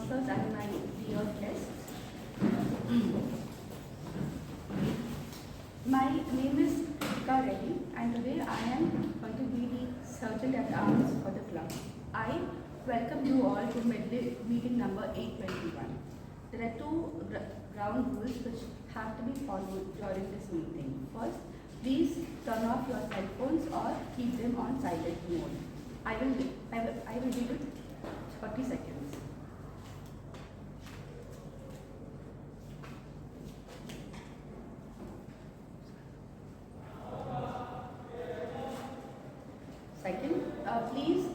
Toastmasters and my dear guests. My name is Tika Reddy and today I am going to be the Sergeant at Arms for the club. I welcome you all to Medley meeting number 821. There are two ground rules which have to be followed during this meeting. First, please turn off your cell phones or keep them on silent mode. I will give it 30 seconds. Second, please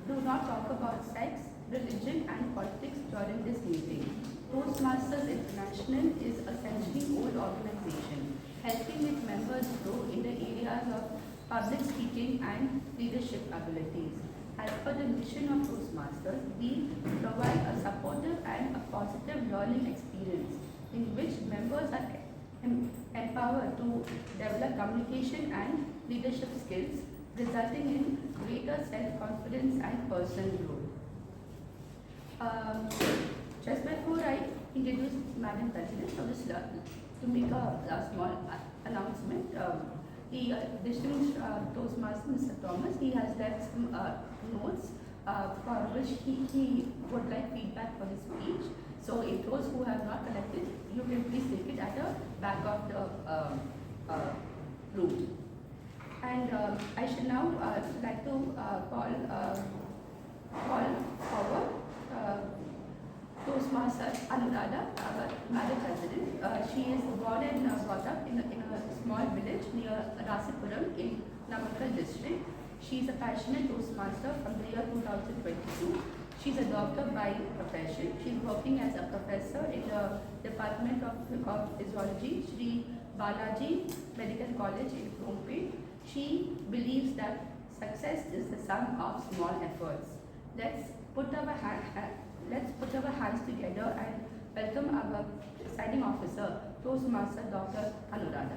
do not talk about sex, religion and politics during this meeting. Toastmasters International is a century-old organization helping its members grow in the areas of public speaking and leadership abilities. As per the mission of Toastmasters, we provide a supportive and a positive learning experience in which members are empowered to develop communication and leadership skills, resulting in greater self-confidence and personal growth. Just before I introduce Madam President, I would to make a small announcement. The distinguished Toastmaster, Mr. Thomas, he has left some notes for which he would like feedback for his speech. So if those who have not collected, you can please take it at the back of the room. And I should now like to call forward Toastmaster Anuradha, Madam President. She is born and brought up in a small village near Rasipuram in Namakkal district. She is a passionate Toastmaster from the year 2022. She is a doctor by profession. She is working as a professor in the Department of Physiology, Sri Balaji Medical College in Chromepet. She believes that success is the sum of small efforts. Let's put our hands together and welcome our presiding officer, Toastmaster Dr. Anuradha.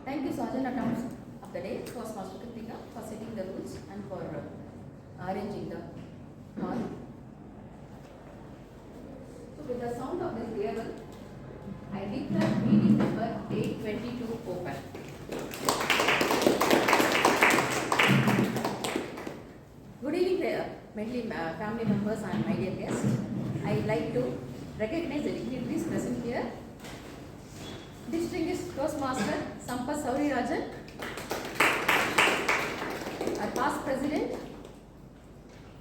Thank you, Sergeant at Arms of the day, Toastmaster Kritika, for setting the rules and for arranging the hall. So, with the sound of this gavel, I declare meeting number 822 open. Good evening, Medley family members and my dear guests. I would like to recognize the dignitaries present here. Distinguished Toastmaster Sampath Saurirajan, our past president.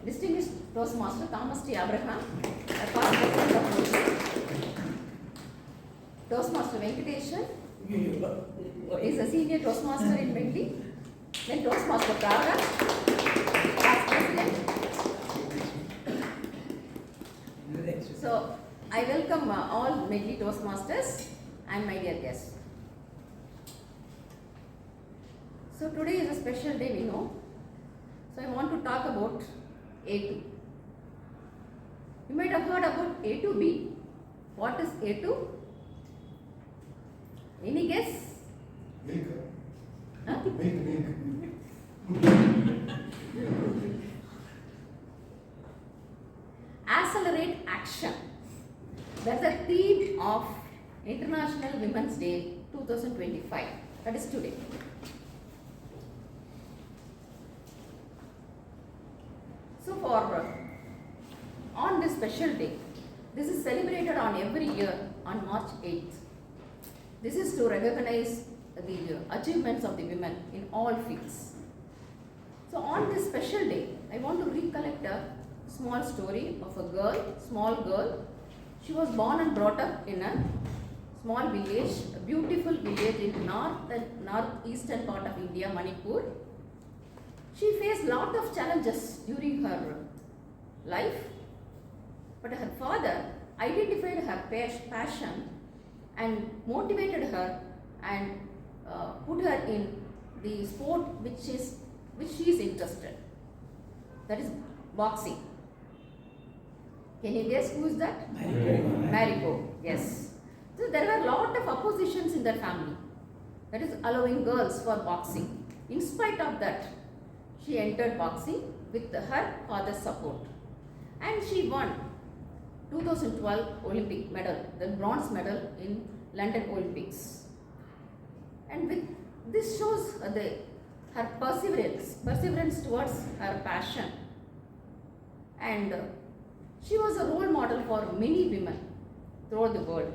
Distinguished Toastmaster Thomas T. Abraham, our past president of Medley. Toastmaster Venkateshan is a senior Toastmaster in Medley. Then Toastmaster Prada, past president. So I welcome all Medley Toastmasters and my dear guests. So today is a special day, we know. So I want to talk about A2. You might have heard about A2B. What is A2? Any guess? Milk. Huh? Accelerate action. That's the theme of International Women's Day 2025. That is today. So on this special day, this is celebrated on every year on March 8th. This is to recognize the achievements of the women in all fields. So on this special day, I want to recollect a small story of a small girl. She was born and brought up in a small village, a beautiful village in northeastern part of India, Manipur. She faced lot of challenges during her life, but her father identified her passion and motivated her and put her in the sport which she is interested. That is boxing. Can you guess who is that? Marico. Marico, yes. So there were a lot of oppositions in their family, that is allowing girls for boxing. In spite of that, she entered boxing with her father's support, and she won 2012 Olympic medal, the bronze medal in London Olympics. And with this shows her perseverance towards her passion. And she was a role model for many women throughout the world.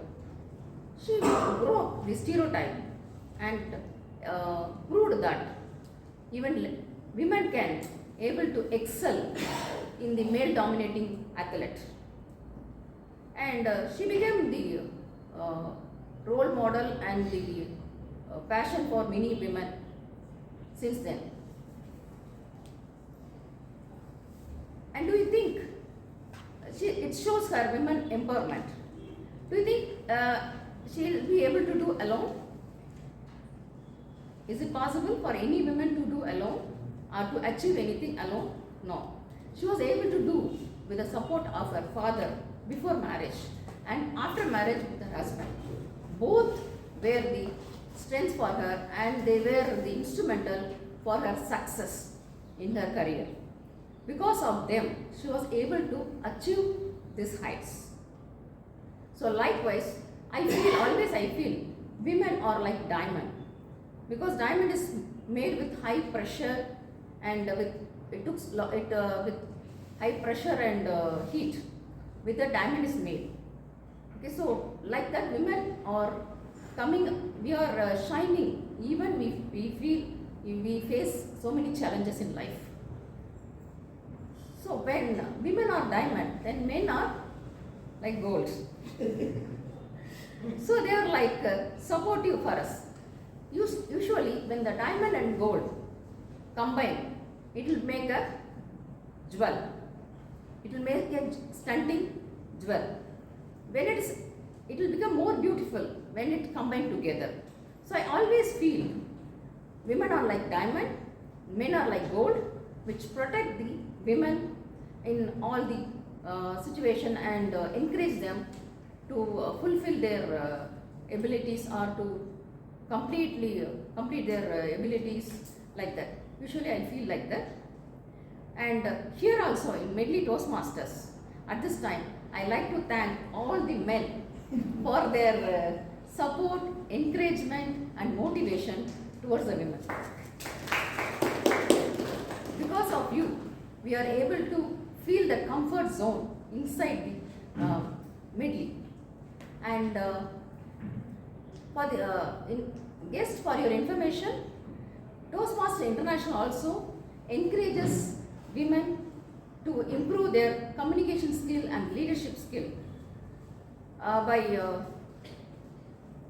She broke the stereotype and proved that even women can able to excel in the male dominating athlete. And she became the role model and the passion for many women since then. And do you think it shows her women empowerment? Do you think she'll be able to do alone? Is it possible for any woman to do alone or to achieve anything alone? No. She was able to do with the support of her father before marriage and after marriage with her husband. Both were the strength for her and they were the instrumental for her success in her career. Because of them, she was able to achieve these heights. So likewise, I feel women are like diamond, because diamond is made with high pressure and with high pressure and heat. With the diamond is made. Okay, so like that, women are coming. We are shining. Even we face so many challenges in life. So when women are diamond, then men are like gold. So they are like supportive for us. Usually when the diamond and gold combine, it will make a jewel. It will make a stunting jewel. It will become more beautiful when it combined together. So I always feel women are like diamond, men are like gold, which protect the women in all the situation and encourage them to fulfill their abilities or to complete their abilities like that. Usually I feel like that. And here also in Medley Toastmasters, at this time, I like to thank all the men for their support, encouragement and motivation towards the women. Because of you, we are able to feel the comfort zone inside the Medley. And for your information, Toastmaster International also encourages women to improve their communication skill and leadership skill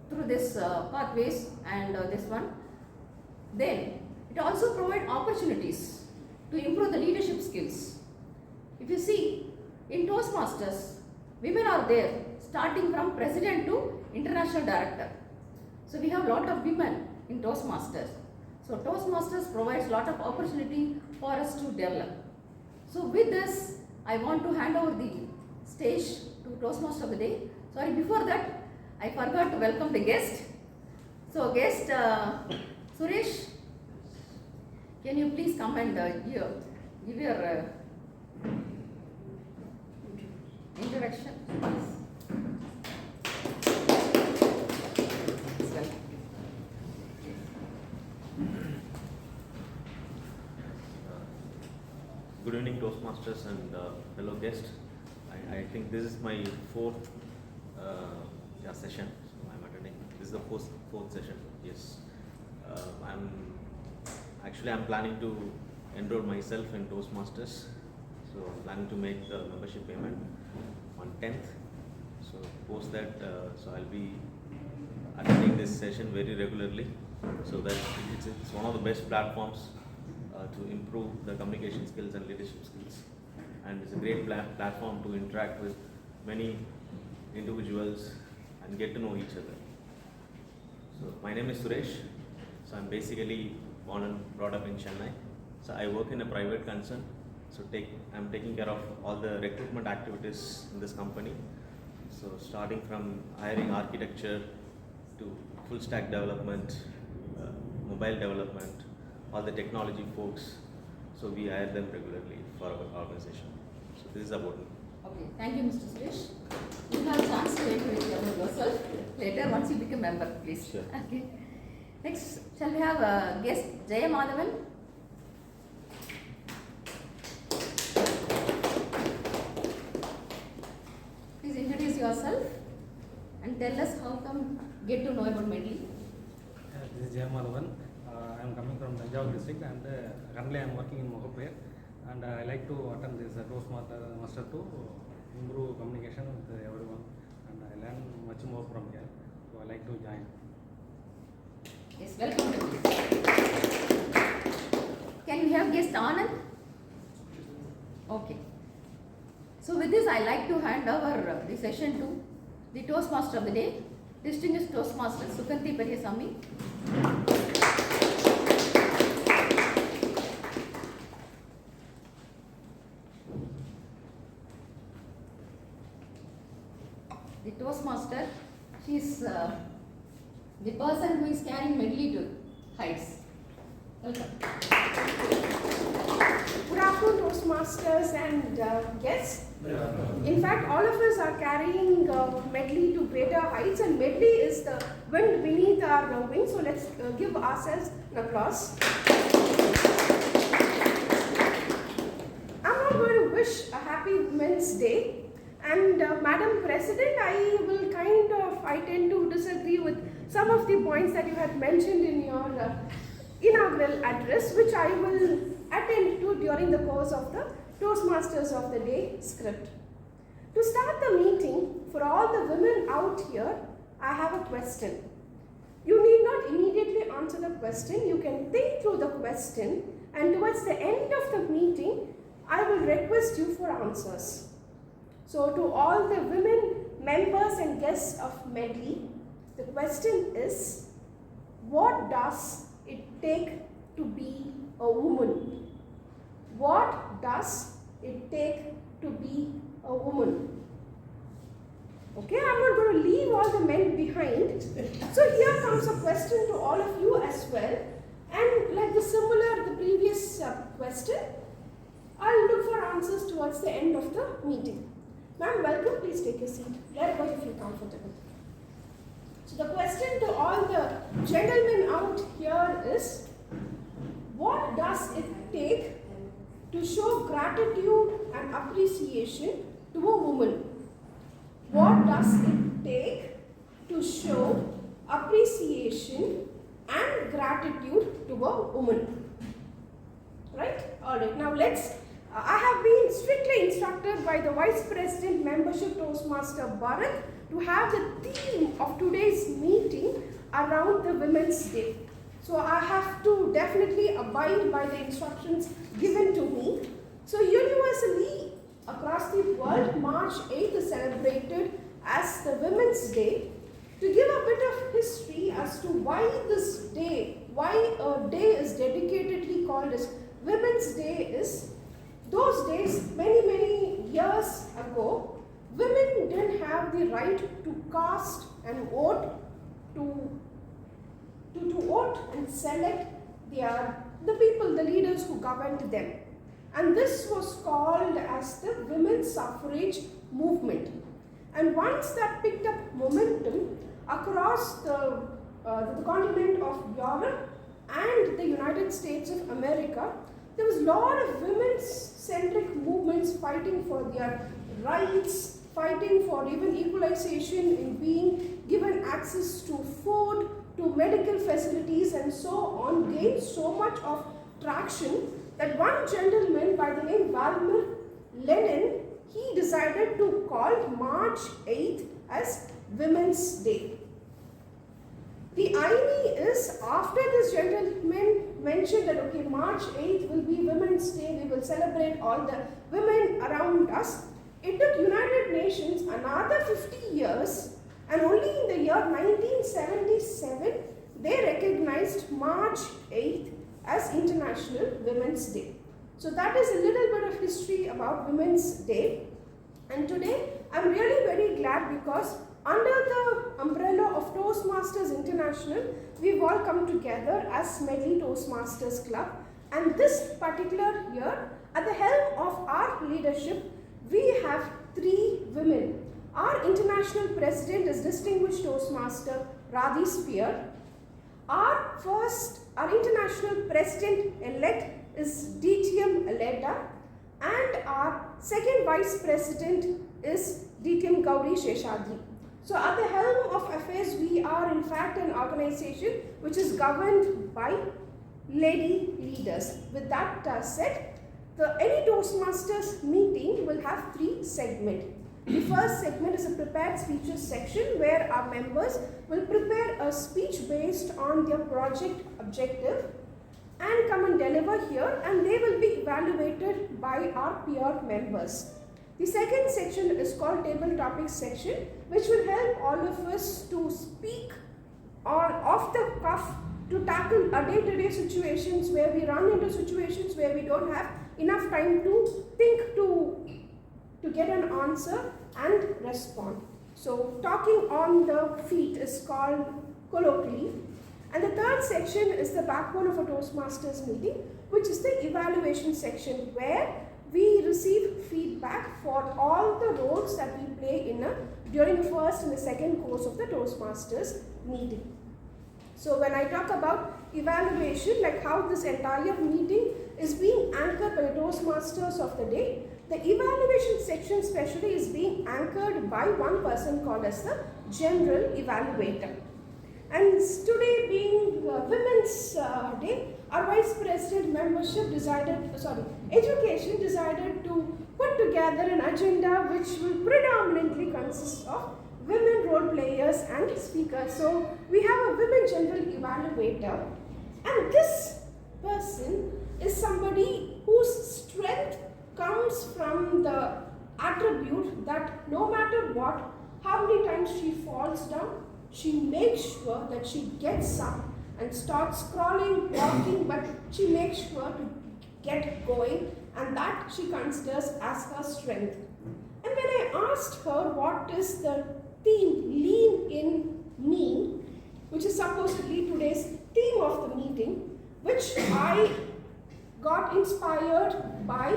through this pathways and this one. Then it also provides opportunities to improve the leadership skills. If you see in Toastmasters, women are there starting from president to international director. So we have a lot of women in Toastmasters. So Toastmasters provides a lot of opportunity for us to develop. So with this, I want to hand over the stage to Toastmaster of the day. Sorry, before that, I forgot to welcome the guest. So guest Suresh, can you please come and give your introduction, please. Good evening, Toastmasters and fellow guests. I think this is my fourth session. So I'm attending. This is the fourth session. Yes, I'm planning to enroll myself in Toastmasters. So I'm planning to make the membership payment on 10th. So post that, so I'll be attending this session very regularly. So that it's one of the best platforms to improve the communication skills and leadership skills, and it's a great platform to interact with many individuals and get to know each other. So my name is Suresh. So I'm basically born and brought up in Chennai. So I work in a private concern. So I'm taking care of all the recruitment activities in this company. So starting from hiring architecture to full stack development, mobile development, all the technology folks. So we hire them regularly for our organization. So this is about me. Okay, thank you, Mr. Suresh. You will have a chance to introduce yourself later once you become member, please. Sure. Okay. Next, shall we have a guest, Jaya Madhavan? Please introduce yourself and tell us how come get to know about Medley. This is Jaya Madhavan. I am coming from Tanjavur district and currently I am working in Mohapur, and I like to attend this Toastmaster to improve communication with everyone, and I learn much more from here. So I like to join. Yes, welcome. Can we have guest Anand? Okay. So with this, I like to hand over the session to the Toastmaster of the day, distinguished Toastmaster Sukanti Peryasamy. The Toastmaster, she is the person who is carrying Medley to heights. Welcome. Good afternoon, Toastmasters and guests. In fact, all of us are carrying Medley to greater heights, and Medley is the wind beneath our wings. So let's give ourselves an applause. I'm not going to wish a happy Women's Day. And Madam President, I tend to disagree with some of the points that you had mentioned in your inaugural address, which I will attend to during the course of the Toastmasters of the Day script. To start the meeting, for all the women out here, I have a question. You need not immediately answer the question. You can think through the question, and towards the end of the meeting, I will request you for answers. So to all the women members and guests of Medley, the question is, what does it take to be a woman? What does it take to be a woman? Okay, I'm not going to leave all the men behind. So here comes a question to all of you as well. And like the previous question, I'll look for answers towards the end of the meeting. Ma'am, welcome. Please take a seat wherever you feel comfortable. So the question to all the gentlemen out here is, what does it take to show gratitude and appreciation to a woman? What does it take to show appreciation and gratitude to a woman? Right? Alright, now I have been strictly instructed by the Vice President Membership Toastmaster Bharat to have the theme of today's meeting around the Women's Day. So I have to definitely abide by the instructions given to me. So universally across the world, March 8th is celebrated as the Women's Day. To give a bit of history as to why a day is dedicatedly called as Women's Day is, those days, many years ago, women didn't have the right to cast and vote, to vote and select the people, the leaders who governed them. And this was called as the women's suffrage movement. And once that picked up momentum across the continent of Europe and the United States of America, there was a lot of women's-centric movements fighting for their rights, fighting for even equalization in being given access to food, to medical facilities and so on, gained so much of traction that one gentleman by the name Vladimir Lenin, he decided to call March 8th as Women's Day. The irony is, after this gentleman mentioned that okay, March 8th will be Women's Day, we will celebrate all the women around us, it took United Nations another 50 years, and only in the year 1977 they recognized March 8th as International Women's Day. So that is a little bit of history about Women's Day. And today I'm really very glad because under the umbrella of Toastmasters International, we've all come together as Medley Toastmasters Club. And this particular year, at the helm of our leadership, we have 3 women. Our international president is distinguished Toastmaster Radhi Spear. Our international president-elect is DTM Aleda, and our second vice president is DTM Gauri Sheshadri. So at the helm of affairs, we are in fact an organization which is governed by lady leaders. With that said, any Toastmasters meeting will have 3 segments. The first segment is a prepared speeches section where our members will prepare a speech based on their project objective and come and deliver here, and they will be evaluated by our peer members. The second section is called table topics section, which will help all of us to speak off the cuff to tackle our day-to-day situations where we run into situations where we don't have enough time to think to get an answer and respond. So talking on the feet is called colloquially. And the third section is the backbone of a Toastmasters meeting, which is the evaluation section where we receive feedback for all the roles that we play during the first and the second course of the Toastmasters meeting. So when I talk about evaluation, like how this entire meeting is being anchored by the Toastmasters of the day, the evaluation section especially is being anchored by one person called as the General Evaluator. And today being Women's Day, our Vice President Education decided to put together an agenda which will predominantly consist of women role players and speakers. So we have a Women General Evaluator, and this person is somebody whose strength comes from the attribute that no matter what, how many times she falls down, she makes sure that she gets up and starts crawling, walking, but she makes sure to get going, and that she considers as her strength. And when I asked her what is the theme, Lean in Me, which is supposedly today's theme of the meeting, which I got inspired by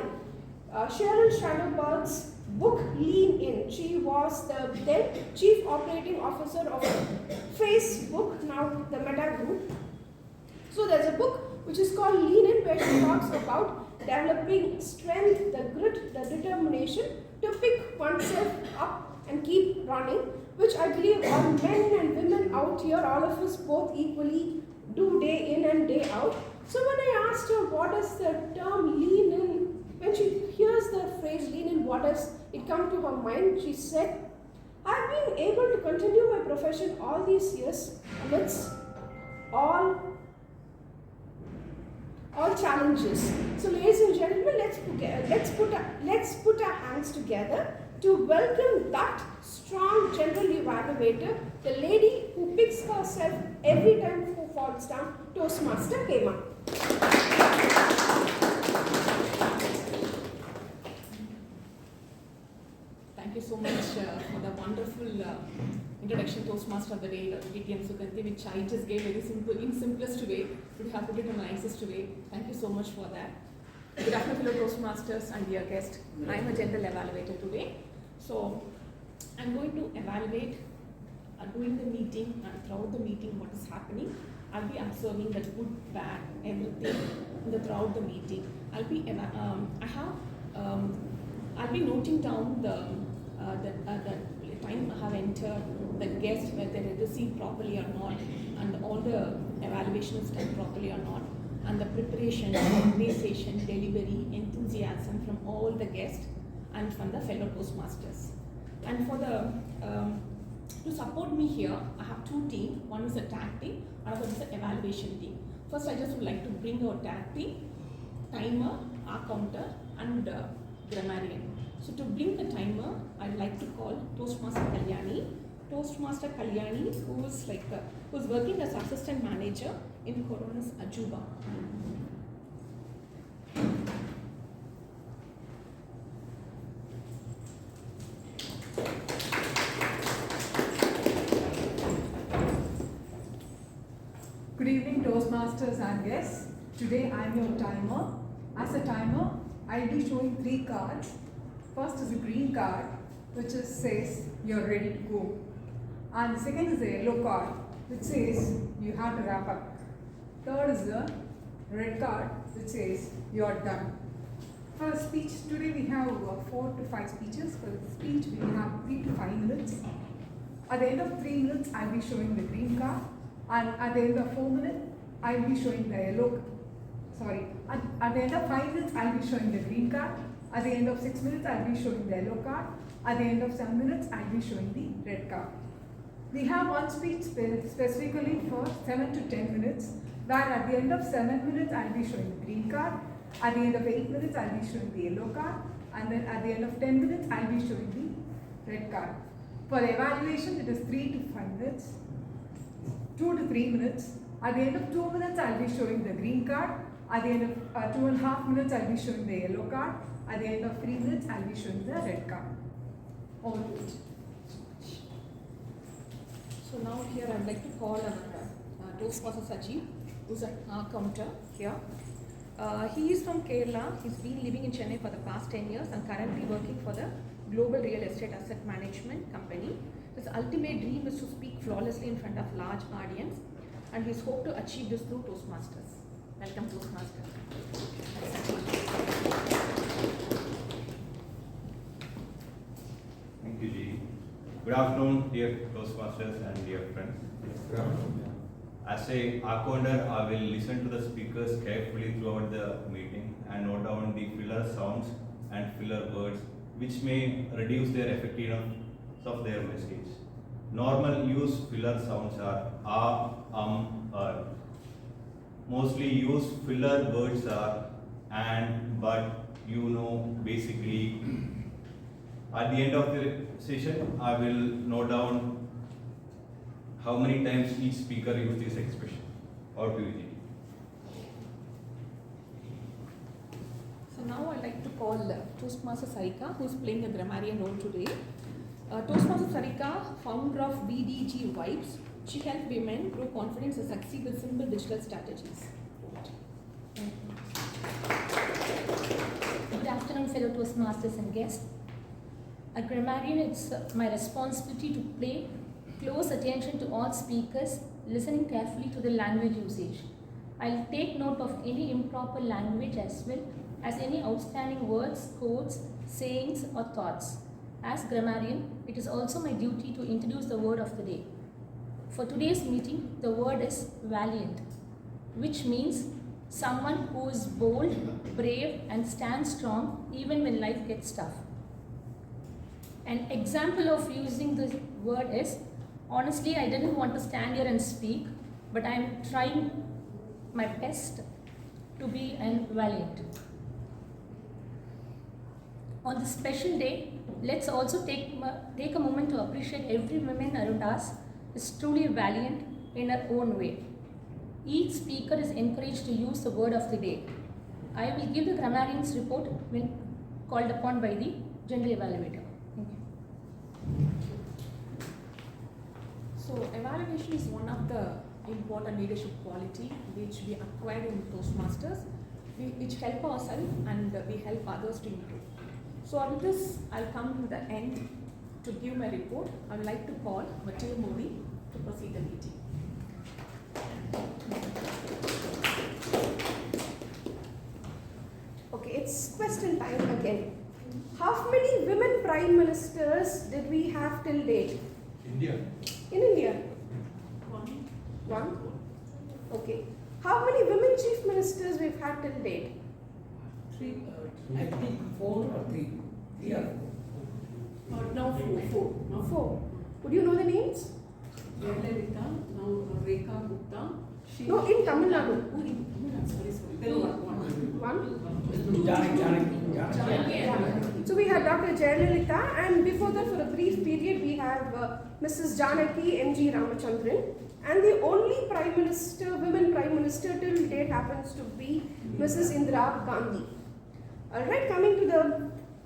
Sheryl Sandberg's book Lean In. She was the then Chief Operating Officer of Facebook, now the Meta Group. So there's a book which is called Lean In, where she talks about developing strength, the grit, the determination to pick oneself up and keep running, which I believe all men and women out here, all of us both equally do day in and day out. So when I asked her what is the term lean in, when she hears the phrase lean in, what does it come to her mind, she said, I've been able to continue my profession all these years amidst all challenges. So ladies and gentlemen, let's put our hands together to welcome that strong general evaluator, the lady who picks herself every time who falls down, Toastmaster Hema. Thank you so much for the wonderful introduction, Toastmaster of the Day, Dr. and Suganti, which I just gave very simple, in simplest way. You have put it in the nicest way. Thank you so much for that. Good afternoon, fellow Toastmasters and dear guest. I am a general evaluator today. So, I am going to evaluate during the meeting and throughout the meeting what is happening. I will be observing the good, bad, everything throughout the meeting. I'll be noting down the time I have entered, the guest, whether they received properly or not, and all the evaluation is done properly or not, and the preparation, organization, delivery, enthusiasm from all the guests and from the fellow Toastmasters. And for the to support me here, I have 2 teams. One is a tag team, another is the evaluation team. First, I just would like to bring our tag team, timer, our counter, and grammarian. So to bring the timer, I'd like to call Toastmaster Kalyani. Toastmaster Kalyani, who's working as assistant manager in Coronas Ajuba. evening, Toastmasters and guests. Today I am your timer. As a timer, I will be showing 3 cards. First is a green card, which says you're ready to go. And the second is a yellow card, which says you have to wrap up. Third is the red card, which says you're done. For speech, today we have 4 to 5 speeches. For the speech, we have 3 to 5 minutes. At the end of 3 minutes, I'll be showing the green card. And at the end of 4 minutes, I'll be showing the yellow. At the end of 5 minutes, I'll be showing the green card. At the end of 6 minutes, I'll be showing the yellow card. At the end of 7 minutes, I'll be showing the red card. We have one speech specifically for 7 to 10 minutes, where at the end of 7 minutes, I'll be showing the green card. At the end of 8 minutes, I'll be showing the yellow card. And then at the end of 10 minutes, I'll be showing the red card. For the evaluation, it is 3 to 5 minutes. 2 to 3 minutes. At the end of 2 minutes, I'll be showing the green card. At the end of 2.5 minutes, I'll be showing the yellow card. At the end of 3 minutes, I'll be showing the red card. Over to it. So now here I'd like to call our Toastmaster Sachi, who's at our counter here. He is from Kerala. He's been living in Chennai for the past 10 years and currently working for the global real estate asset management company. His ultimate dream is to speak flawlessly in front of large audience, and he's hoped to achieve this through Toastmasters. Welcome, Toastmasters. Thank you, G. Good afternoon, dear Toastmasters and dear friends. Good afternoon. As a accountant, I will listen to the speakers carefully throughout the meeting and note down the filler sounds and filler words, which may reduce their effectiveness of their message. Normal use filler sounds are Mostly used filler words are and, but, basically. At the end of the session, I will note down how many times each speaker used this expression or to use it. So now I'd like to call Toastmaster Sarika, who's playing a grammarian role today. Toastmaster Sarika, founder of BDG Vibes. She helps women grow confidence and succeed with simple digital strategies. Good afternoon, fellow Toastmasters and guests. A grammarian, it's my responsibility to pay close attention to all speakers, listening carefully to the language usage. I'll take note of any improper language as well as any outstanding words, quotes, sayings or thoughts. As grammarian, it is also my duty to introduce the word of the day. For today's meeting, the word is valiant, which means someone who is bold, brave and stands strong even when life gets tough. An example of using this word is, honestly, I didn't want to stand here and speak, but I am trying my best to be valiant. On this special day, let's also take a moment to appreciate every woman around us is truly valiant in her own way. Each speaker is encouraged to use the word of the day. I will give the grammarian's report when called upon by the general evaluator. Thank you. So evaluation is one of the important leadership quality which we acquire in Toastmasters, which help ourselves and we help others to improve. So with this, I'll come to the end to give my report. I would like to call Matteo Modi to proceed the meeting. Okay, it's question time again. How many women prime ministers did we have till date? India. In India? One? Okay. How many women chief ministers we've had till date? Three, I think 4 or 3. Yeah. Now four. Four. Would you know the names? Medley, now Rekha Gupta. No, in Tamil Nadu. Sorry. One? Janaki. So we have Dr. Jayalalitha, and before that, for a brief period, we have Mrs. Janaki M.G. Ramachandran, and the only prime minister, women prime minister till date happens to be Mrs. Indira Gandhi. Alright, coming to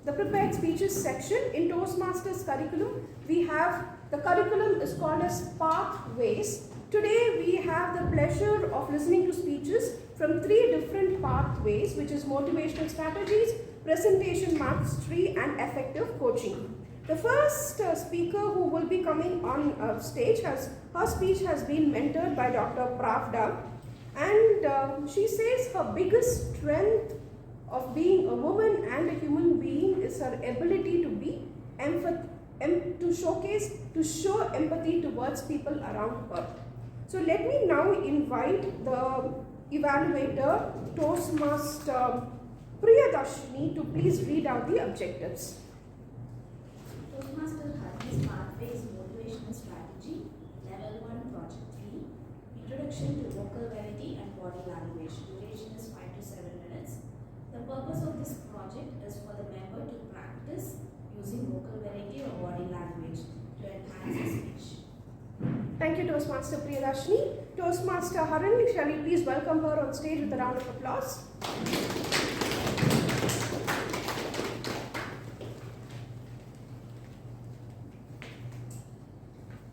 the prepared speeches section, in Toastmasters curriculum, we have, the curriculum is called as Pathways, Today we have the pleasure of listening to speeches from 3 different pathways, which is motivational strategies, presentation mastery and effective coaching. The first speaker who will be coming on stage, her speech has been mentored by Dr. Pravda, and she says her biggest strength of being a woman and a human being is her ability to be to show empathy towards people around her. So let me now invite the evaluator, Toastmaster Priyadarshini, to please read out the objectives. Toastmaster Hardy's Pathways Motivational Strategy, Level 1, Project 3, Introduction to Vocal Variety and Body Language. Duration is 5 to 7 minutes. The purpose of this project is for the member to practice using vocal variety or body language to enhance his speech. Thank you, Toastmaster Priyadarshini. Toastmaster Haran, shall you please welcome her on stage with a round of applause?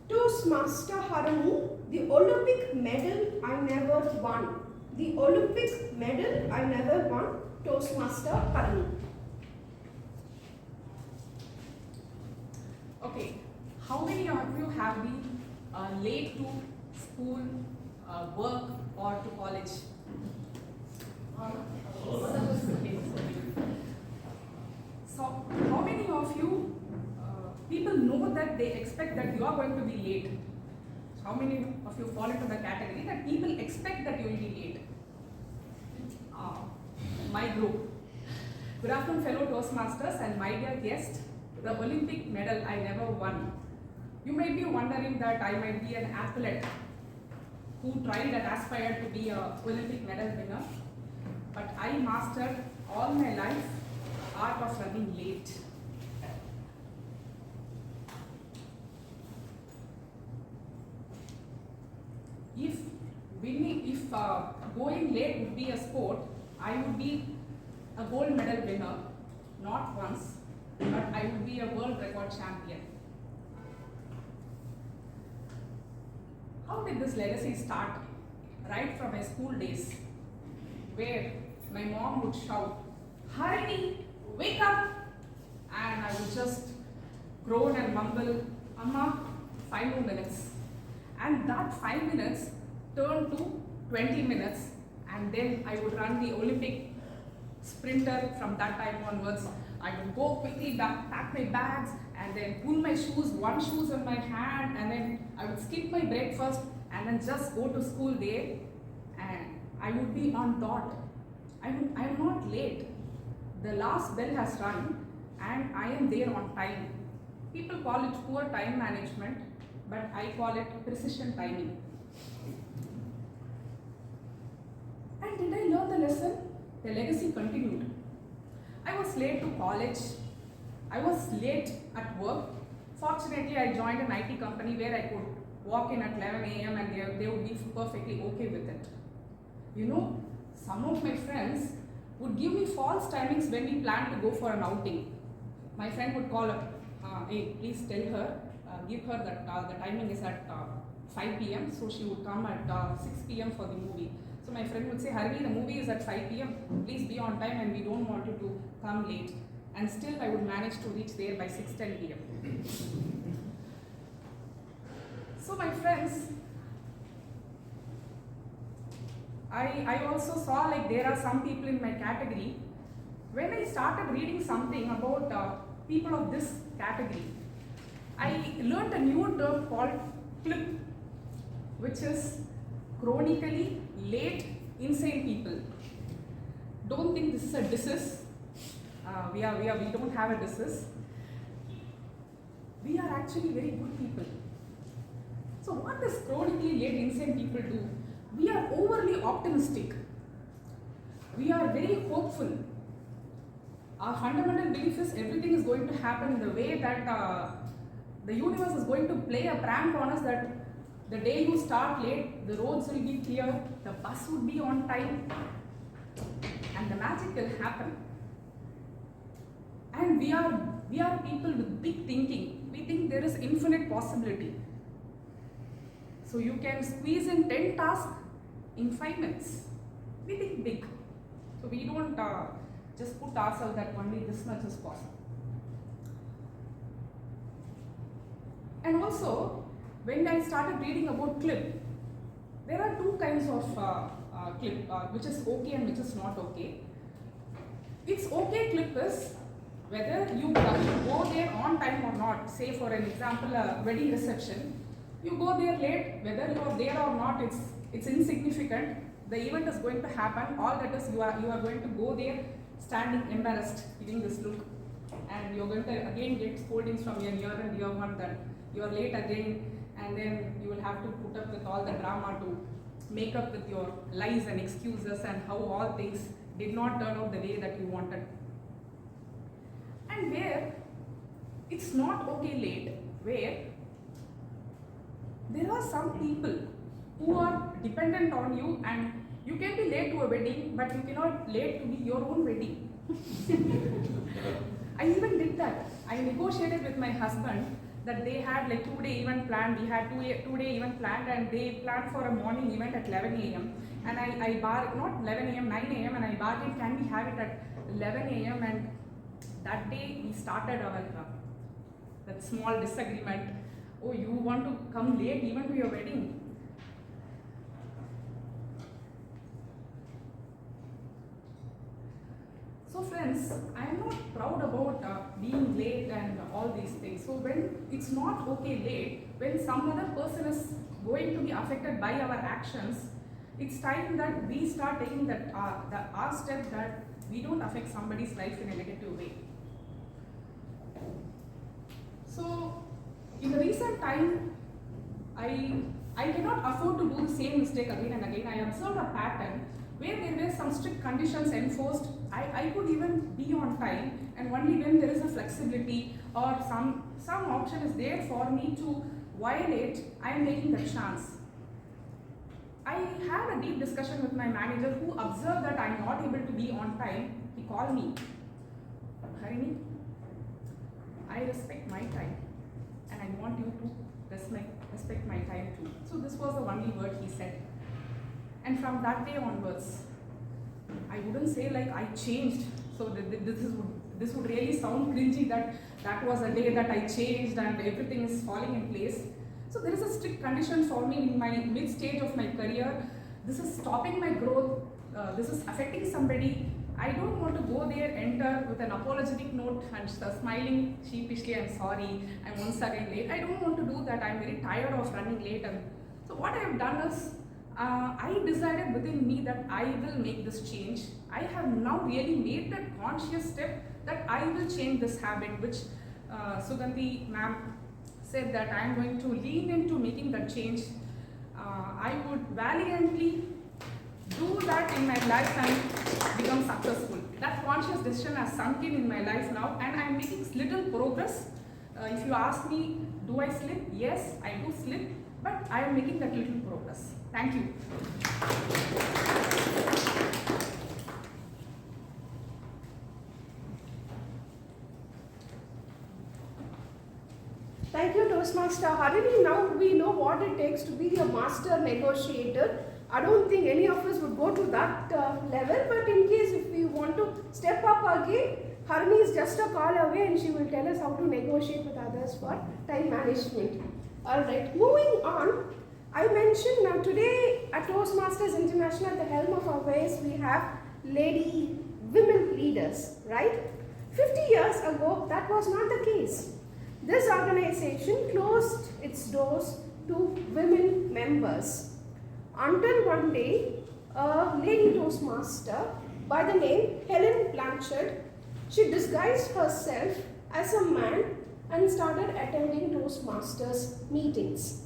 Toastmaster Harani, the Olympic medal I never won. The Olympic medal I never won, Toastmaster Harani. Okay, how many of you have been late to school, work or to college? So, how many of you people know that they expect that you are going to be late? How many of you fall into the category that people expect that you will be late? My group. Good afternoon, fellow Toastmasters and my dear guest, the Olympic medal I never won. You might be wondering that I might be an athlete who tried and aspired to be an Olympic medal winner, but I mastered all my life art of running late. If going late would be a sport, I would be a gold medal winner, not once, but I would be a world record champion. How did this legacy start? Right from my school days, where my mom would shout, "Harini, wake up!" And I would just groan and mumble, "Amma, 5 more minutes." And that 5 minutes turned to 20 minutes, and then I would run the Olympic sprinter from that time onwards. I would go quickly back, pack my bags, and then pull my shoes, one shoe in my hand, and then I would skip my breakfast and then just go to school there, and I would be on dot. I am not late. The last bell has rung, and I am there on time. People call it poor time management, but I call it precision timing. And did I learn the lesson? The legacy continued. I was late to college. I was late at work. Fortunately, I joined an IT company where I could walk in at 11 a.m. and they would be perfectly okay with it. You know, some of my friends would give me false timings when we planned to go for an outing. My friend would call up, "Hey, please tell her, give her that the timing is at 5 p.m. so she would come at 6 p.m. for the movie." So my friend would say, "Harini, the movie is at 5 p.m. Please be on time and we don't want you to come late." And still I would manage to reach there by 6:10 p.m. So my friends, I also saw like there are some people in my category. When I started reading something about people of this category, I learned a new term called CLIP, which is chronically late insane people. Don't think this is a disease. We don't have a disease. We are actually very good people. So what does chronically late insane people do? We are overly optimistic. We are very hopeful. Our fundamental belief is everything is going to happen in the way that the universe is going to play a prank on us, that the day you start late, the roads will be clear, the bus would be on time, and the magic will happen. And we are people with big thinking. We think there is infinite possibility. So you can squeeze in 10 tasks in 5 minutes. We think big. So we don't just put ourselves that only this much is possible. And also, when I started reading about clip, there are two kinds of clip, which is okay and which is not okay. It's okay clip is whether you go there on time or not. Say for an example, a wedding reception, you go there late, whether you are there or not, it's insignificant. The event is going to happen. All that is you are going to go there standing embarrassed, giving this look, and you're going to again get scoldings from your year and year one that you are late again, and then you will have to put up with all the drama to make up with your lies and excuses and how all things did not turn out the way that you wanted. And where it's not okay late, where there are some people who are dependent on you, and you can be late to a wedding, but you cannot late to be your own wedding. I even did that. I negotiated with my husband that they had like 2-day event planned. We had two-day event planned, and they planned for a morning event at 11 a.m. And I not 11 a.m., 9 a.m. and I bargained, can we have it at 11 a.m. and that day we started our that small disagreement. Oh, you want to come late even to your wedding? So friends, I am not proud about being late and all these things. So when it's not okay late, when some other person is going to be affected by our actions, it's time that we start taking that our step that we don't affect somebody's life in a negative way. So in the recent time, I cannot afford to do the same mistake again and again. I observed a pattern where there were some strict conditions enforced. I could even be on time, and only when there is a flexibility or some option is there for me to violate, I am taking the chance. I had a deep discussion with my manager, who observed that I am not able to be on time. He called me, Harini, I respect my time, and I want you to respect my time too. So this was the only word he said. And from that day onwards, I wouldn't say like I changed. So this would really sound cringy that was a day that I changed and everything is falling in place. So there is a strict condition for me in my mid stage of my career. This is stopping my growth. This is affecting somebody. I don't want to go there, enter with an apologetic note and smiling sheepishly, I'm sorry, I'm once again late. I don't want to do that. I'm very tired of running late. And so what I have done is, I decided within me that I will make this change. I have now really made that conscious step that I will change this habit, which Sugandhi ma'am said that I am going to lean into making that change. I would valiantly do that in my life and become successful. That conscious decision has sunk in my life now, and I am making little progress. If you ask me, do I slip? Yes, I do slip, but I am making that little progress. Thank you. Thank you, Toastmaster Harini. Now we know what it takes to be a master negotiator. I don't think any of us would go to that level, but in case if we want to step up again, Harini is just a call away and she will tell us how to negotiate with others for time management. Alright, moving on. I mentioned now today at Toastmasters International, at the helm of affairs, we have women leaders, right? 50 years ago, that was not the case. This organization closed its doors to women members until one day a lady Toastmaster by the name Helen Blanchard, she disguised herself as a man and started attending Toastmasters meetings.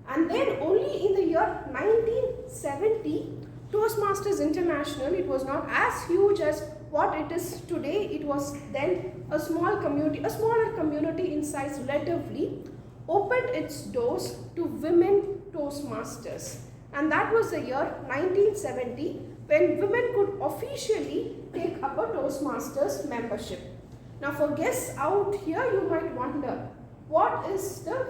And then only in the year 1970, Toastmasters International, it was not as huge as what it is today. It was then a smaller community in size relatively, opened its doors to women Toastmasters. And that was the year 1970 when women could officially take up a Toastmasters membership. Now for guests out here, you might wonder, what is the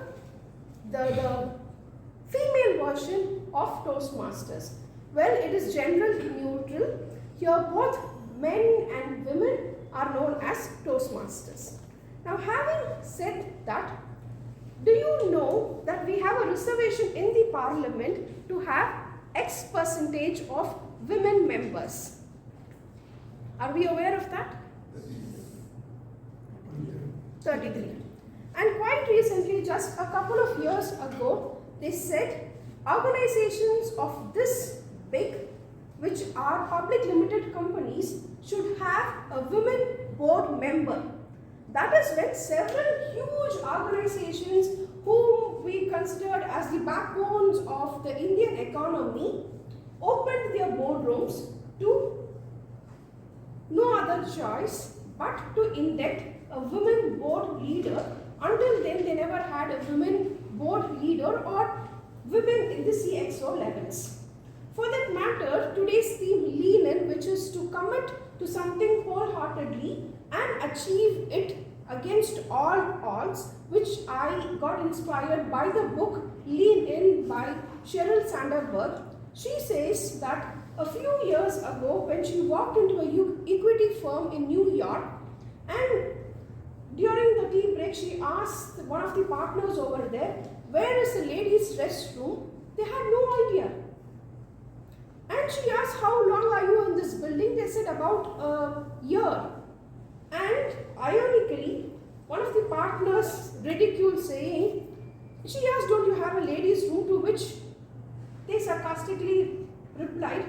female version of Toastmasters. Well, it is gender neutral. Here both men and women are known as Toastmasters. Now, having said that, do you know that we have a reservation in the parliament to have X percentage of women members? Are we aware of that? 33. And quite recently, just a couple of years ago, they said organizations of this big, which are public limited companies, should have a women board member. That is when several huge organizations whom we considered as the backbones of the Indian economy opened their boardrooms to no other choice but to induct a women board leader. Until then, they never had a women board leader or women in the CXO levels. For that matter, today's theme Lean In, which is to commit to something wholeheartedly and achieve it against all odds, which I got inspired by the book Lean In by Sheryl Sandberg. She says that a few years ago, when she walked into a equity firm in New York, and during the tea break, she asked one of the partners over there, "Where is the ladies' restroom?" They had no idea. And she asked, "How long are you in this building?" They said, "About a year." And ironically, one of the partners ridiculed, saying, she asked, "Don't you have a ladies' room?" To which they sarcastically replied,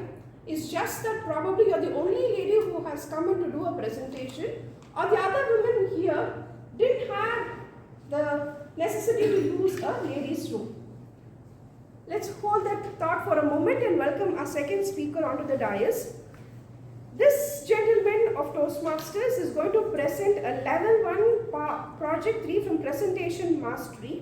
"It's just that probably you're the only lady who has come in to do a presentation, or the other women here didn't have the necessity to use a ladies' room." Let's hold that thought for a moment and welcome our second speaker onto the dais. This gentleman of Toastmasters is going to present a level 1 project 3 from presentation mastery,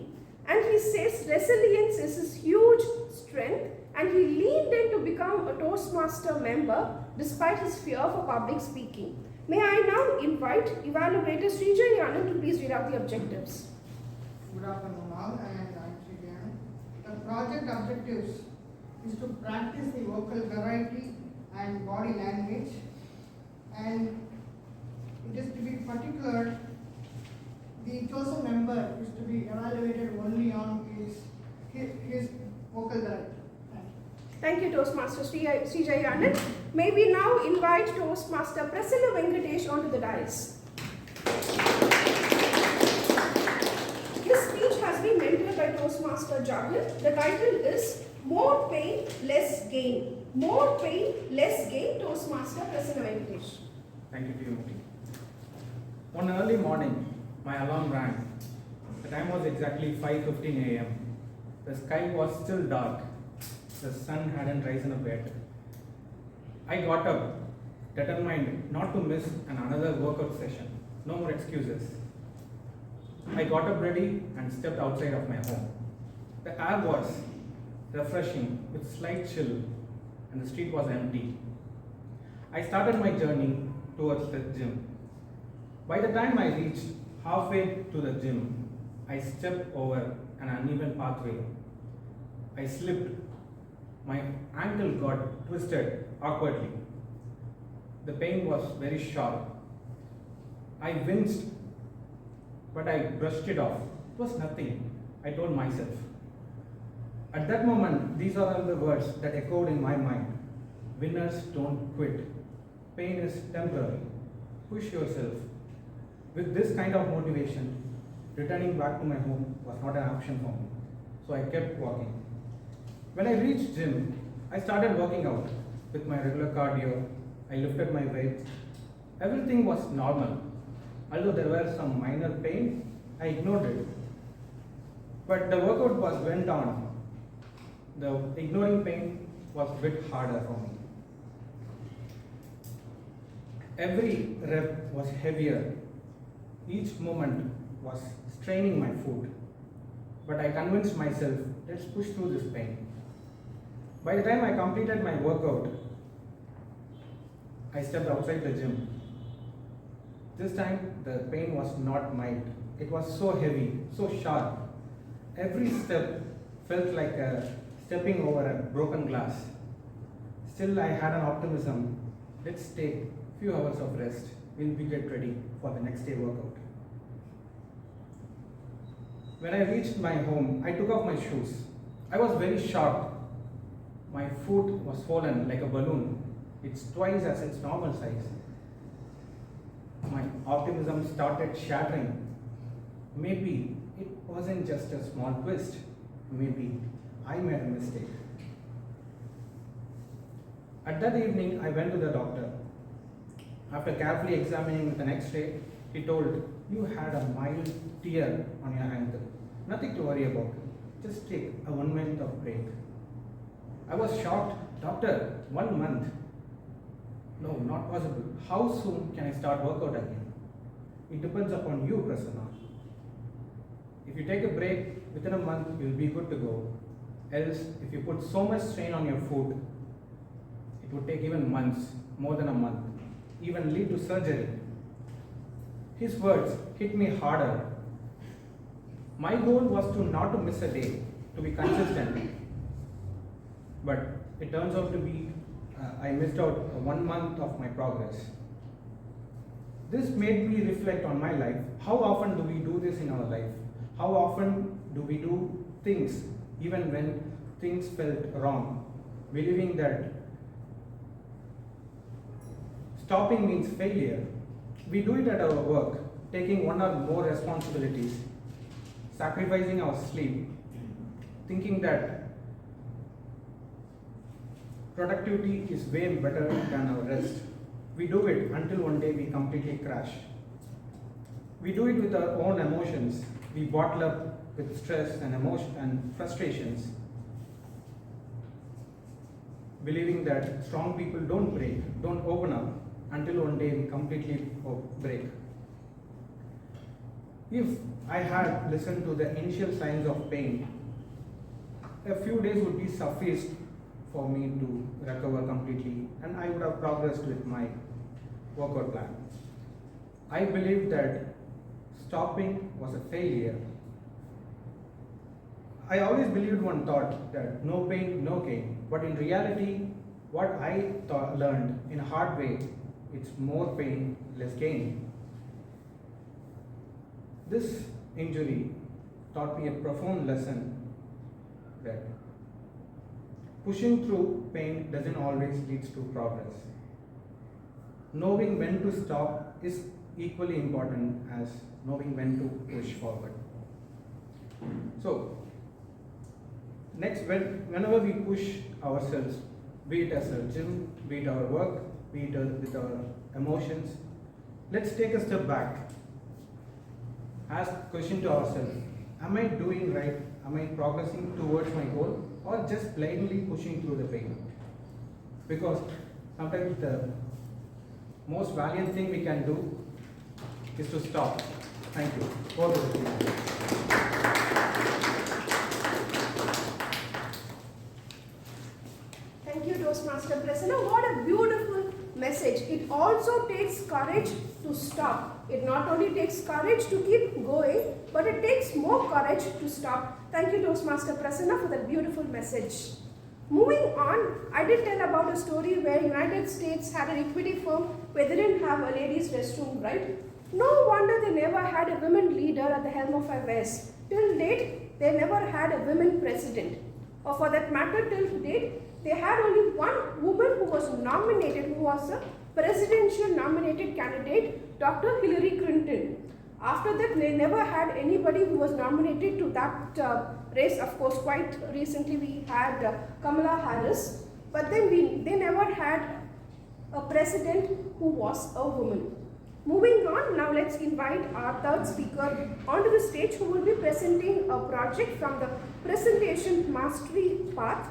and he says resilience is his huge strength, and he leaned in to become a Toastmaster member despite his fear for public speaking. May I now invite evaluator Srijay Anand to please read out the objectives. Good afternoon all, and I'm Srijan. The project objectives is to practice the vocal variety and body language, and it is to be particular, the chosen member is to be evaluated only on his vocal variety. Thank you, Toastmaster Srijay Anand. May we now invite Toastmaster Prasilla Venkatesh onto the dais. This speech has been mentored by Toastmaster Jagan. The title is More Pain, Less Gain. More Pain, Less Gain, Toastmaster Prasilla Venkatesh. Thank you, Timothy. One early morning, my alarm rang. The time was exactly 5:15 a.m. The sky was still dark. The sun hadn't risen up yet. I got up, determined not to miss another workout session. No more excuses. I got up ready and stepped outside of my home. The air was refreshing with slight chill, and the street was empty. I started my journey towards the gym. By the time I reached halfway to the gym, I stepped over an uneven pathway. I slipped. My ankle got twisted awkwardly. The pain was very sharp. I winced, but I brushed it off. It was nothing, I told myself. At that moment, these are the words that echoed in my mind. Winners don't quit. Pain is temporary. Push yourself. With this kind of motivation, returning back to my home was not an option for me. So I kept walking. When I reached gym, I started working out with my regular cardio. I lifted my weights. Everything was normal. Although there were some minor pain, I ignored it. But the workout went on. The ignoring pain was a bit harder for me. Every rep was heavier. Each movement was straining my foot. But I convinced myself, let's push through this pain. By the time I completed my workout, I stepped outside the gym. This time, the pain was not mild. It was so heavy, so sharp. Every step felt like stepping over a broken glass. Still, I had an optimism. Let's take a few hours of rest. We'll be get ready for the next day workout. When I reached my home, I took off my shoes. I was very shocked. My foot was swollen like a balloon. It's twice as its normal size. My optimism started shattering. Maybe it wasn't just a small twist. Maybe I made a mistake. At that evening, I went to the doctor. After carefully examining with an X-ray, he told, you had a mild tear on your ankle. Nothing to worry about. Just take a 1 month of break. I was shocked. Doctor, 1 month? No, not possible. How soon can I start workout again? It depends upon you, Prasanna. If you take a break, within a month, you'll be good to go. Else, if you put so much strain on your foot, it would take even months, more than a month, even lead to surgery. His words hit me harder. My goal was to not to miss a day, to be consistent. But it turns out to be, I missed out 1 month of my progress. This made me reflect on my life. How often do we do this in our life? How often do we do things even when things felt wrong, believing that stopping means failure? We do it at our work, taking one or more responsibilities, sacrificing our sleep, thinking that productivity is way better than our rest. We do it until one day we completely crash. We do it with our own emotions. We bottle up with stress and emotion and frustrations, believing that strong people don't break, don't open up until one day we completely break. If I had listened to the initial signs of pain, a few days would be sufficient for me to recover completely, and I would have progressed with my workout plan. I believed that stopping was a failure. I always believed one thought that no pain, no gain. But in reality, what I learned in a hard way, it's more pain, less gain. This injury taught me a profound lesson that pushing through pain doesn't always lead to progress. Knowing when to stop is equally important as knowing when to push forward. So, next, whenever we push ourselves, be it as a gym, be it our work, be it with our emotions, let's take a step back. Ask a question to ourselves, am I doing right? Am I progressing towards my goal, or just blindly pushing through the pain? Because sometimes the most valiant thing we can do is to stop. Thank you. Both of you. Thank you, Toastmaster Prasanna. What a beautiful message. It also takes courage to stop. It not only takes courage to keep going, but it takes more courage to stop. Thank you, Toastmaster Prasanna, for that beautiful message. Moving on, I did tell about a story where United States had an equity firm where they didn't have a ladies' restroom, right? No wonder they never had a women leader at the helm of affairs. Till date, they never had a women president. Or for that matter, till date, they had only one woman who was nominated, who was a presidential nominated candidate, Dr. Hillary Clinton. After that, they never had anybody who was nominated to that race. Of course, quite recently we had Kamala Harris, but then they never had a president who was a woman. Moving on, now let's invite our third speaker onto the stage, who will be presenting a project from the Presentation Mastery Path.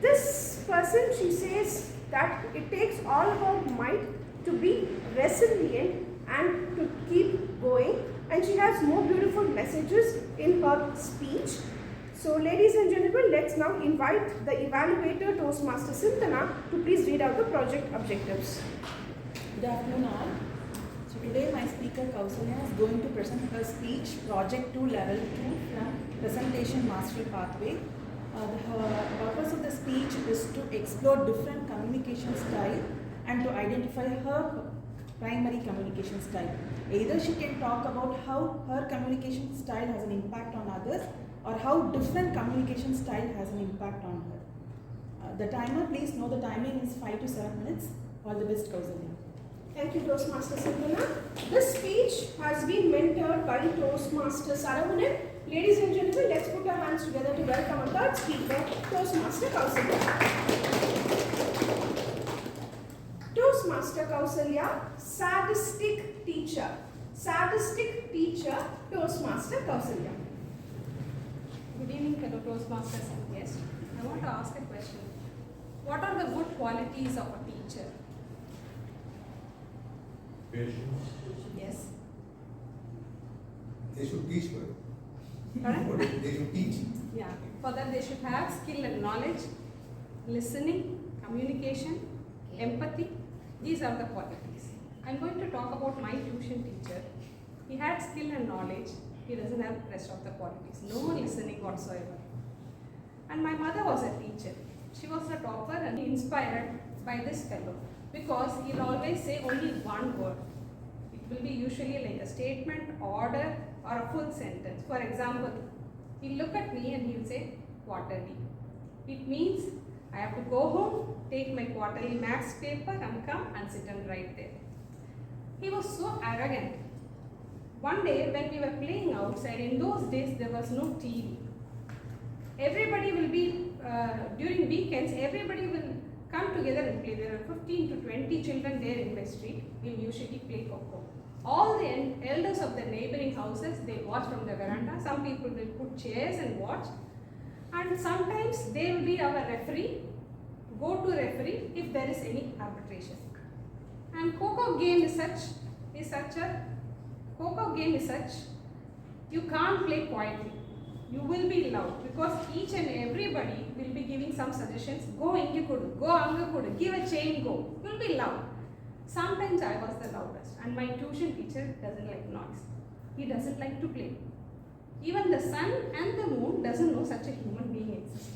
This person, she says that it takes all her might to be resilient and to keep going, and she has more beautiful messages in her speech. So ladies and gentlemen, let's now invite the evaluator, Toastmaster Sintana, to please read out the project objectives. Good afternoon all. So Today my speaker Kausalya is going to present her speech Project 2 Level 2 from Presentation Mastery Pathway. The purpose of the speech is to explore different communication style and to identify her primary communication style. Either she can talk about how her communication style has an impact on others or how different communication style has an impact on her. The timer, please know the timing is 5 to 7 minutes. All the best, Kausalya. Thank you, Toastmaster Sindhana. This speech has been mentored by Toastmaster Saravanan. Ladies and gentlemen, let's put our hands together to welcome our third speaker, Toastmaster Kausalya. Toastmaster Kausalya, sadistic teacher. Sadistic teacher, Toastmaster Kausalya. Good evening, fellow Toastmasters and guests. I want to ask a question. What are the good qualities of a teacher? Patience. Yes. They should teach well. Correct? They should teach. Yeah. For that they should have skill and knowledge, listening, communication, empathy. These are the qualities. I'm going to talk about my tuition teacher. He had skill and knowledge. He doesn't have the rest of the qualities. No listening whatsoever. And my mother was a teacher. She was a topper and inspired by this fellow because he'll always say only one word. It will be usually like a statement, order, or a full sentence. For example, he'll look at me and he'll say quarterly. It means I have to go home, take my quarterly maths paper and come and sit and write there. He was so arrogant. One day when we were playing outside, in those days there was no TV. Everybody will be, during weekends, everybody will come together and play. There are 15 to 20 children there in the street. We'll usually play Coco. All the elders of the neighboring houses, they watch from the veranda. Some people will put chairs and watch. And sometimes they will be our referee, go to referee if there is any arbitration. And Coco game is such, you can't play quietly. You will be loud because each and everybody will be giving some suggestions. Go inge kudu, go anga kudu, give a chain go. You will be loud. Sometimes I was the loudest and my tuition teacher doesn't like noise. He doesn't like to play. Even the sun and the moon doesn't know such a human being exists.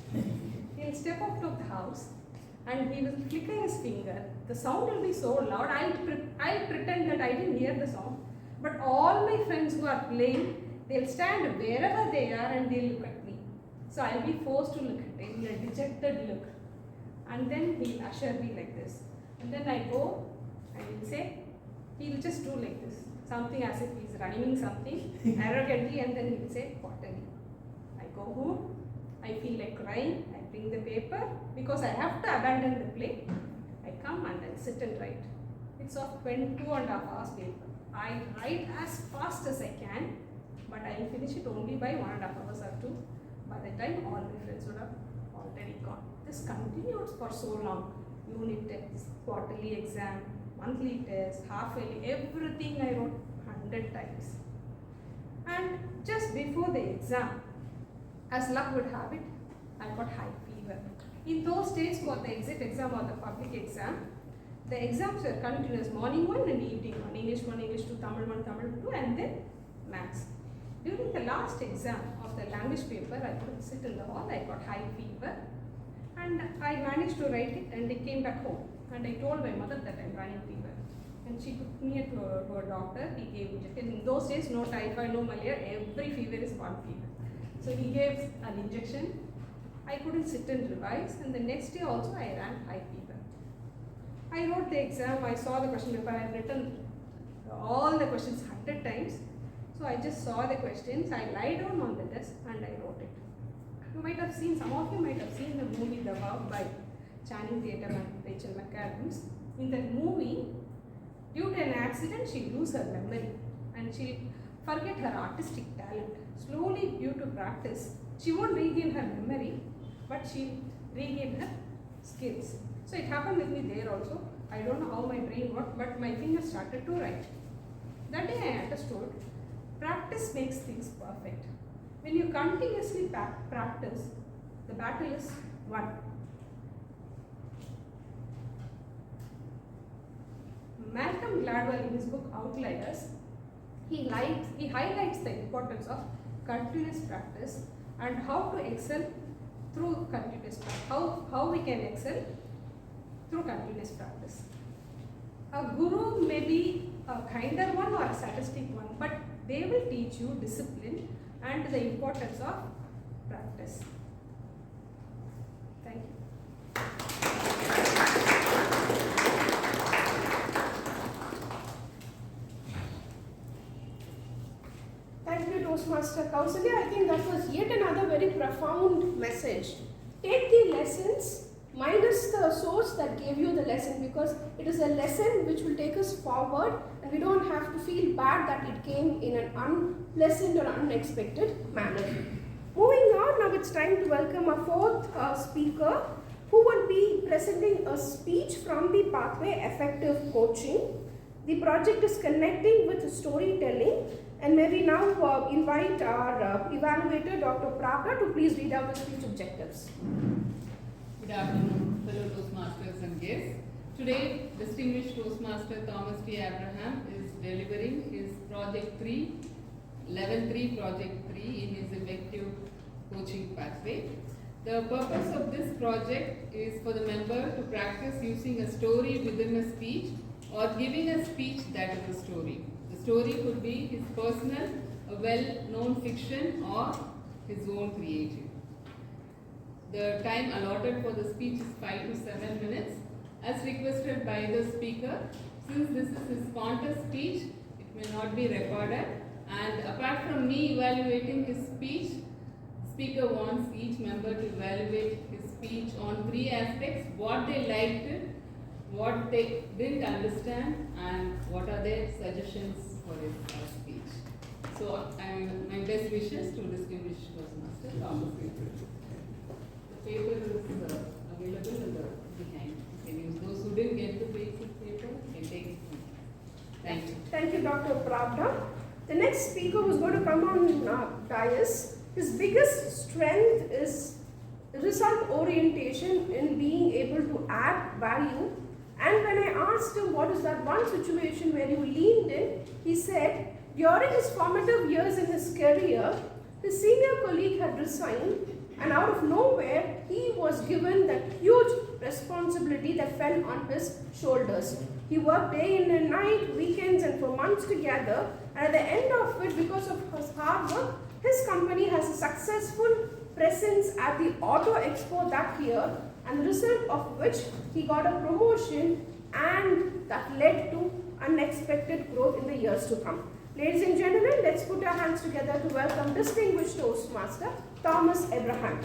He'll step out of the house and he will flicker his finger. The sound will be so loud, I'll pretend that I didn't hear the sound. But all my friends who are playing, they'll stand wherever they are and they'll look at me. So I'll be forced to look at him, a dejected look. And then he'll usher me like this. And then I go and he'll say, he'll just do like this. Something as if he's rhyming something arrogantly, and then he'll say quarterly. I go home, I feel like crying, I bring the paper because I have to abandon the play. I come and I sit and write. It's of 2.5 hours paper. I write as fast as I can, but I will finish it only by 1.5 hours or 2. By the time all my friends would have already gone. This continued for so long. Unit tests, quarterly exam, monthly test, half-yearly, everything I wrote 100 times. And just before the exam, as luck would have it, I got high fever. In those days for the exit exam or the public exam, the exams were continuous, morning one and evening one, English 1, English 2, Tamil 1, Tamil 2, and then maths. During the last exam of the language paper, I couldn't sit in the hall, I got high fever, and I managed to write it and I came back home. And I told my mother that I'm running fever. And she took me to a doctor. He gave injection. In those days, no typhoid, no malaria, every fever is one fever. So he gave an injection. I couldn't sit and revise, and the next day also I ran high fever. I wrote the exam, I saw the question paper, I had written all the questions 100 times. So I just saw the questions, I lied down on the desk and I wrote it. You might have seen, some of you might have seen the movie The Wow by Channing Tatum and Rachel McAdams. In that movie, due to an accident, she loses her memory and she'll forget her artistic talent. Slowly, due to practice, she won't regain her memory, but she'll regain her skills. So it happened with me there also. I don't know how my brain worked, but my fingers started to write. That day I understood, practice makes things perfect. When you continuously practice, the battle is won. Malcolm Gladwell, in his book Outliers, he highlights the importance of continuous practice and how to excel through continuous practice. How we can excel through continuous practice. A guru may be a kinder one or a sadistic one, but they will teach you discipline and the importance of practice. Thank you. Thank you, Toastmaster Kausalya. I think that was yet another very profound message. Take the lessons minus the source that gave you the lesson, because it is a lesson which will take us forward and we don't have to feel bad that it came in an unpleasant or unexpected manner. Moving on, now it's time to welcome our fourth speaker, who will be presenting a speech from the Pathway Effective Coaching. The project is connecting with storytelling, and may we now invite our evaluator, Dr. Pravda, to please read out the speech objectives. Good afternoon, fellow Toastmasters and guests. Today, distinguished Toastmaster Thomas T. Abraham is delivering his Project 3, Level 3 Project 3 in his effective coaching pathway. The purpose of this project is for the member to practice using a story within a speech or giving a speech that is a story. The story could be his personal, a well-known fiction, or his own creative. The time allotted for the speech is 5 to 7 minutes as requested by the speaker. Since this is his spontaneous speech, it may not be recorded, and apart from me evaluating his speech, speaker wants each member to evaluate his speech on 3 aspects: what they liked, what they didn't understand, and what are their suggestions for his speech. So my best wishes to distinguished Toastmaster Thomas. The paper is available in the behind. You can use those who didn't get the basic paper, you can take it. Thank you. Thank you, Dr. Pravda. The next speaker who's going to come on dais, his biggest strength is result orientation in being able to add value. And when I asked him what is that one situation where you leaned in, he said during his formative years in his career, his senior colleague had resigned, and out of nowhere, he was given that huge responsibility that fell on his shoulders. He worked day in and night, weekends, and for months together. And at the end of it, because of his hard work, his company has a successful presence at the Auto Expo that year, and the result of which he got a promotion, and that led to unexpected growth in the years to come. Ladies and gentlemen, let's put our hands together to welcome distinguished Toastmaster Thomas Abraham.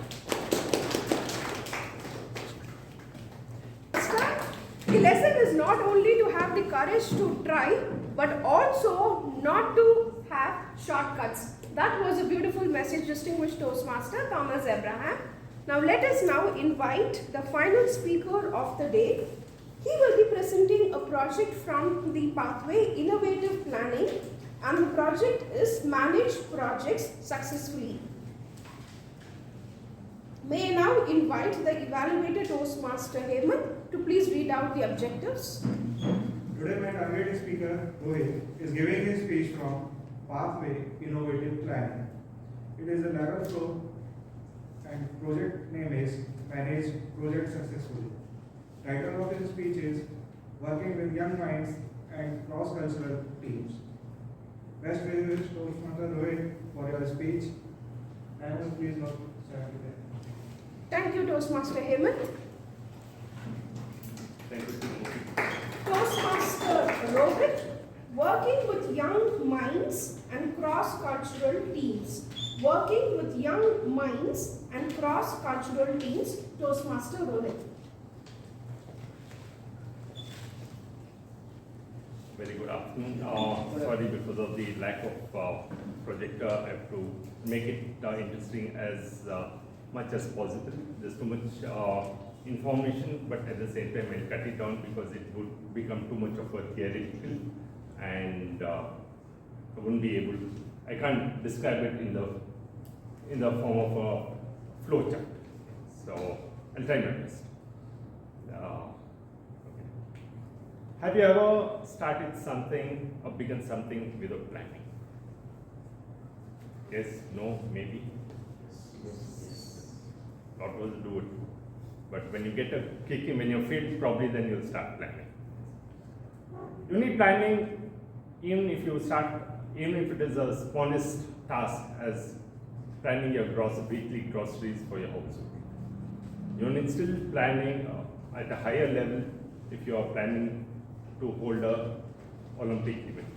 The lesson is not only to have the courage to try, but also not to have shortcuts. That was a beautiful message, distinguished Toastmaster Thomas Abraham. Now let us now invite the final speaker of the day. He will be presenting a project from the Pathway Innovative Planning, and the project is Manage Projects Successfully. May I now invite the evaluator Toastmaster Hemant to please read out the objectives. Today my targeted speaker Rohit is giving his speech from Pathway Innovative Planning. It is a level flow and project name is Manage Project Successfully. Title of his speech is Working with Young Minds and Cross-Cultural Teams. Best wishes Toastmaster Rohit for your speech. And please note 70. Thank you, Toastmaster Hemant. Thank you. Toastmaster Rohit, working with young minds and cross-cultural teams. Working with young minds and cross-cultural teams, Toastmaster Rohit. Very good afternoon. Sorry, because of the lack of projector, I have to make it interesting as much as possible. There's too much information, but at the same time I'll cut it down because it would become too much of a theoretical, and I wouldn't be able to, I can't describe it in the form of a flow chart. So I'll try my best. Have you ever started something or begun something without planning? Yes, no, maybe? Yes. Lot of us do it. But when you get a kick in, when you fail, probably then you'll start planning. You need planning even if it is a smallest task as planning your weekly groceries for your household. You need still planning at a higher level if you are planning to hold a Olympic event.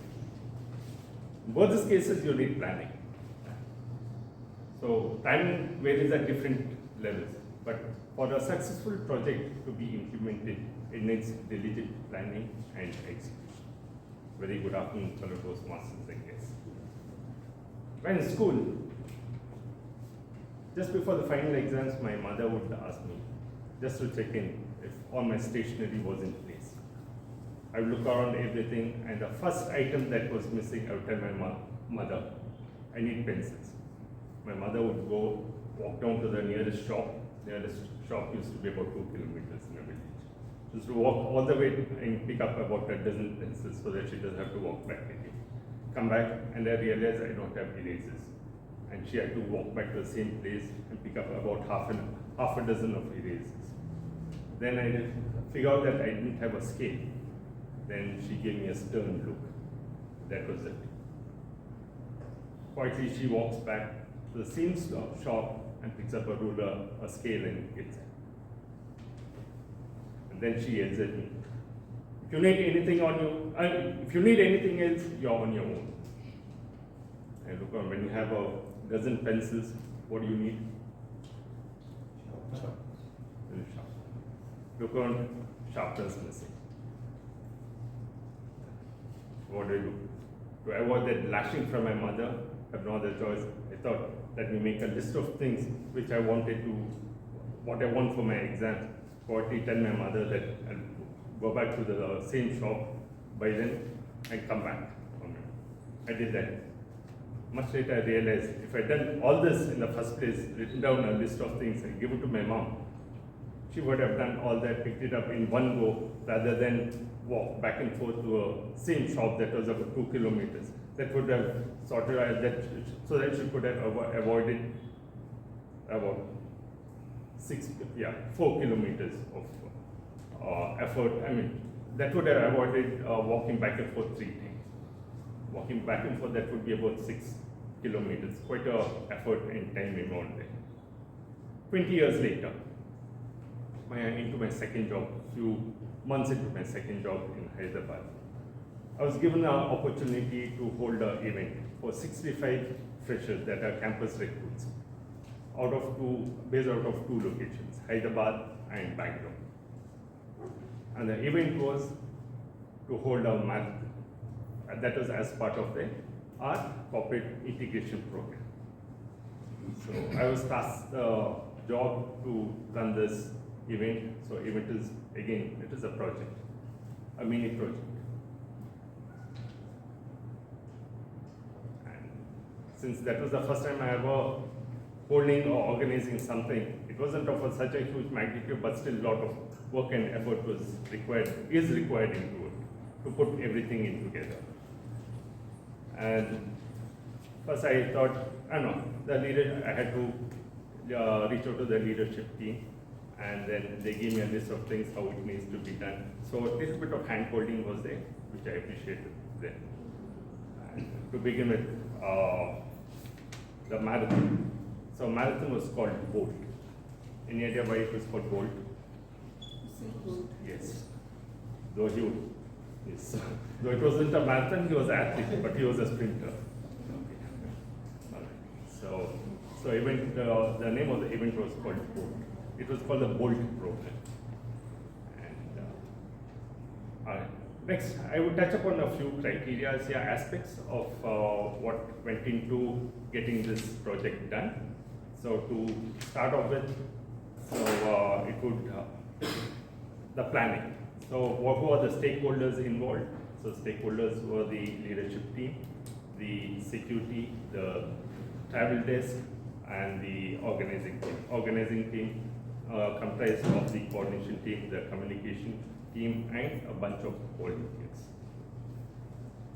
In both these cases, you need planning. So planning varies at different levels, but for a successful project to be implemented, it needs diligent planning and execution. Very good afternoon, fellow Toastmasters, I guess. When in school, just before the final exams, my mother would ask me just to check in if all my stationery was in place. I would look around everything, and the first item that was missing, I would tell my mother, I need pencils. My mother would walk down to the nearest shop. Nearest shop used to be about 2 kilometers in a village. She used to walk all the way and pick up about a dozen pencils so that she doesn't have to walk back again. Come back, and I realized I don't have erasers. And she had to walk back to the same place and pick up about half a dozen of erasers. Then I figured out that I didn't have a scale. Then she gave me a stern look. That was it. Quietly she walks back to the same shop and picks up a ruler, a scale, and gets it. And then she yells at me, if you need anything else, you're on your own. And look on, when you have a dozen pencils, what do you need? Sharp. Look on, sharpness missing. What do? To avoid that lashing from my mother, I have no other choice. I thought, let me make a list of things which I wanted to, what I want for my exam. Quietly tell my mother that I'll go back to the same shop by then and come back. I did that. Much later I realized if I had done all this in the first place, written down a list of things and give it to my mom, she would have done all that, picked it up in one go rather than walk back and forth to a same shop that was about 2 kilometers. That would have sorted out that, so that she could have avoided about 4 kilometers of effort. I mean, that would have avoided walking back and forth 3 times. Walking back and forth, that would be about 6 kilometers. Quite a effort and time involved there. 20 years later, into my second job, few months into my second job in Hyderabad, I was given an opportunity to hold an event for 65 freshers that are campus recruits, based out of 2 locations, Hyderabad and Bangalore. And the event was to hold a marathon. That was as part of our corporate integration program. So I was tasked the job to run this event. So event is, again, it is a project, a mini project. And since that was the first time I ever holding or organizing something, it wasn't of such a huge magnitude, but still a lot of work and effort is required into it to put everything in together. And first I thought, I had to reach out to the leadership team, and then they gave me a list of things, how it needs to be done. So a little bit of hand holding was there, which I appreciated then. And to begin with, the marathon. So marathon was called Bolt. Any idea why it was called Bolt? Yes. Though it wasn't a marathon, he was an athlete, but he was a sprinter. So event, the name of the event was called Bolt. It was called the Bolt program. And next, I would touch upon a few criteria, aspects of what went into getting this project done. So to start off with, the planning. So who are the stakeholders involved? So stakeholders were the leadership team, the security, the travel desk, and the organizing team. Organizing team comprised of the coordination team, the communication team and a bunch of older kids.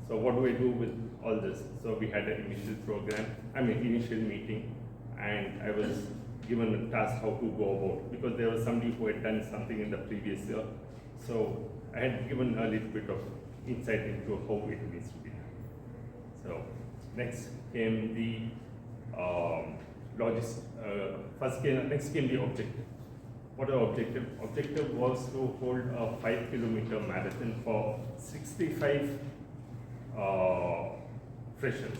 So what do I do with all this? So we had an initial meeting, and I was given a task how to go about, because there was somebody who had done something in the previous year. So I had given a little bit of insight into how it needs to be done. So next came the next came the objective. What the objective? Objective was to hold a 5-kilometer marathon for 65 freshers.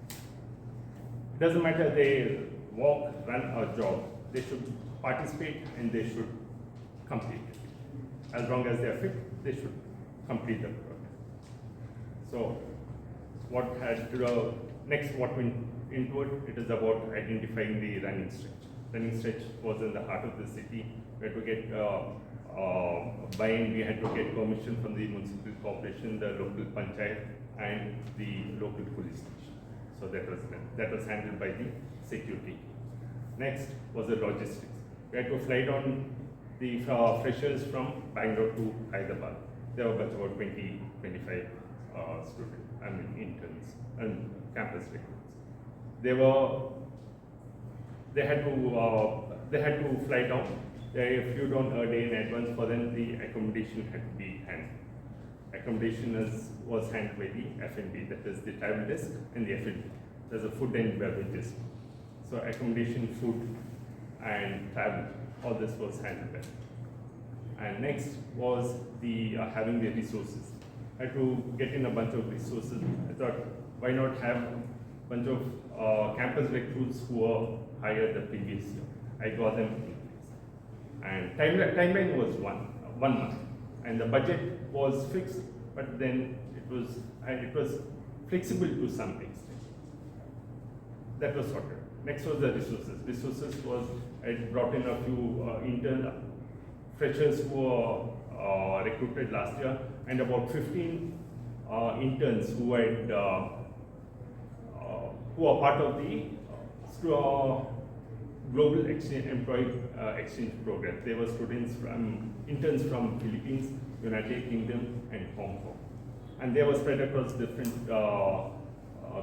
It doesn't matter they walk, run or jog, they should participate and they should complete it. As long as they are fit, they should complete the program. So what went into it, it is about identifying the running stretch. Running stretch was in the heart of the city. We had to get buy-in, we had to get permission from the municipal corporation, the local panchayat and the local police station. So that was done. That was handled by the security. Next was the logistics. We had to fly down the freshers from Bangalore to Hyderabad. There were about 20, 25 interns and campus recruits. They had to fly down. If you don't a day in advance for them, the accommodation had to be handled. Accommodation was handled by the F&B, that is the travel desk and the F&B. There's a food and beverages. So accommodation, food and travel, all this was handled by them. And next was the having the resources. I had to get in a bunch of resources. I thought, why not have a bunch of campus recruits who were hired the previous year. I got them in place. And timeline was one month. And the budget was fixed, but then it was flexible to some extent. That was sorted. Next was the resources. Resources was, I brought in a few freshers who were recruited last year, and about 15 interns who had who are part of the global employee exchange program. They were interns from Philippines, United Kingdom, and Hong Kong, and they were spread across different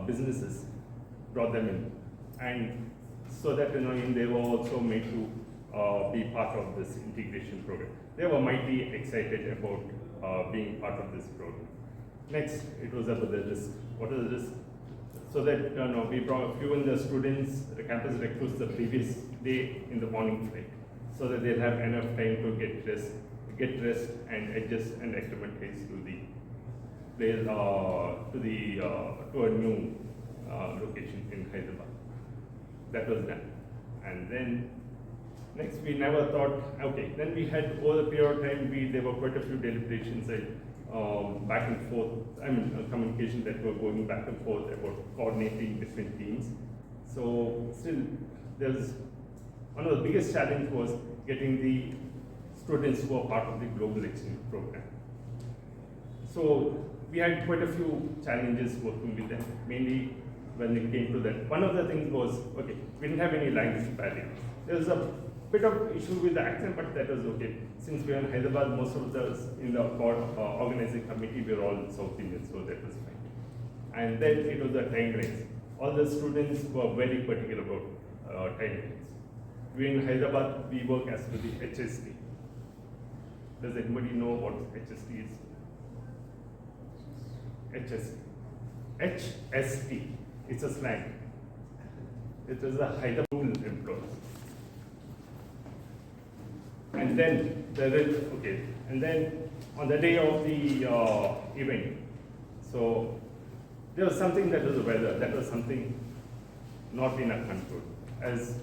businesses. Brought them in, and so that they were also made to be part of this integration program. They were mighty excited about being part of this program. Next, it was about the risk. What is the risk? So that we brought a few in the students, the campus recruits the previous day in the morning flight, so that they'll have enough time to get rest and adjust and acclimatize to a new location in Hyderabad. That was done. And then next we never thought, okay, then we had over the period of time, there were quite a few deliberations back and forth, communication that were going back and forth about coordinating different teams. So still, there's one of the biggest challenge was getting the students who are part of the global exchange program. So we had quite a few challenges working with them, mainly when it came to that. One of the things was, okay, we didn't have any language barrier. There was a bit of issue with the accent, but that was okay. Since we are in Hyderabad, most of us in the organizing committee, we are all South Indians, so that was fine. And then it was the timelines. All the students were very particular about timelines. We in Hyderabad, we work as per the HST. Does anybody know what HST is? HST. It's a slang. It is a Hyderabad employees. And then and then on the day of the event, so there was something that was the weather. That was something not in our control. As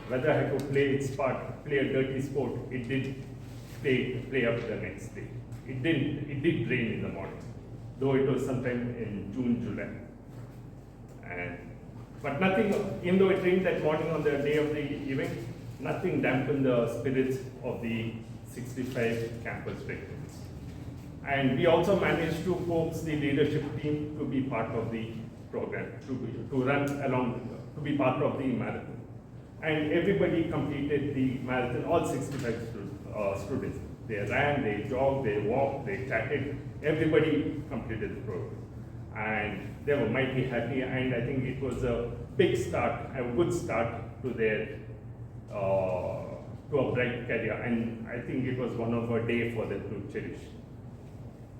weather had to play its part, play a dirty sport. It did play up the next day. It did rain in the morning, though it was sometime in June, July. But nothing, even though it rained that morning on the day of the event, nothing dampened the spirits of the 65 campus recruits. And we also managed to coax the leadership team to be part of the program, to run along, to be part of the marathon. And everybody completed the marathon, all 65 students. They ran, they jogged, they walked, they chatted. Everybody completed the program. And they were mighty happy, and I think it was a big start, a good start to their to a bright career, and I think it was one of a day for them to cherish.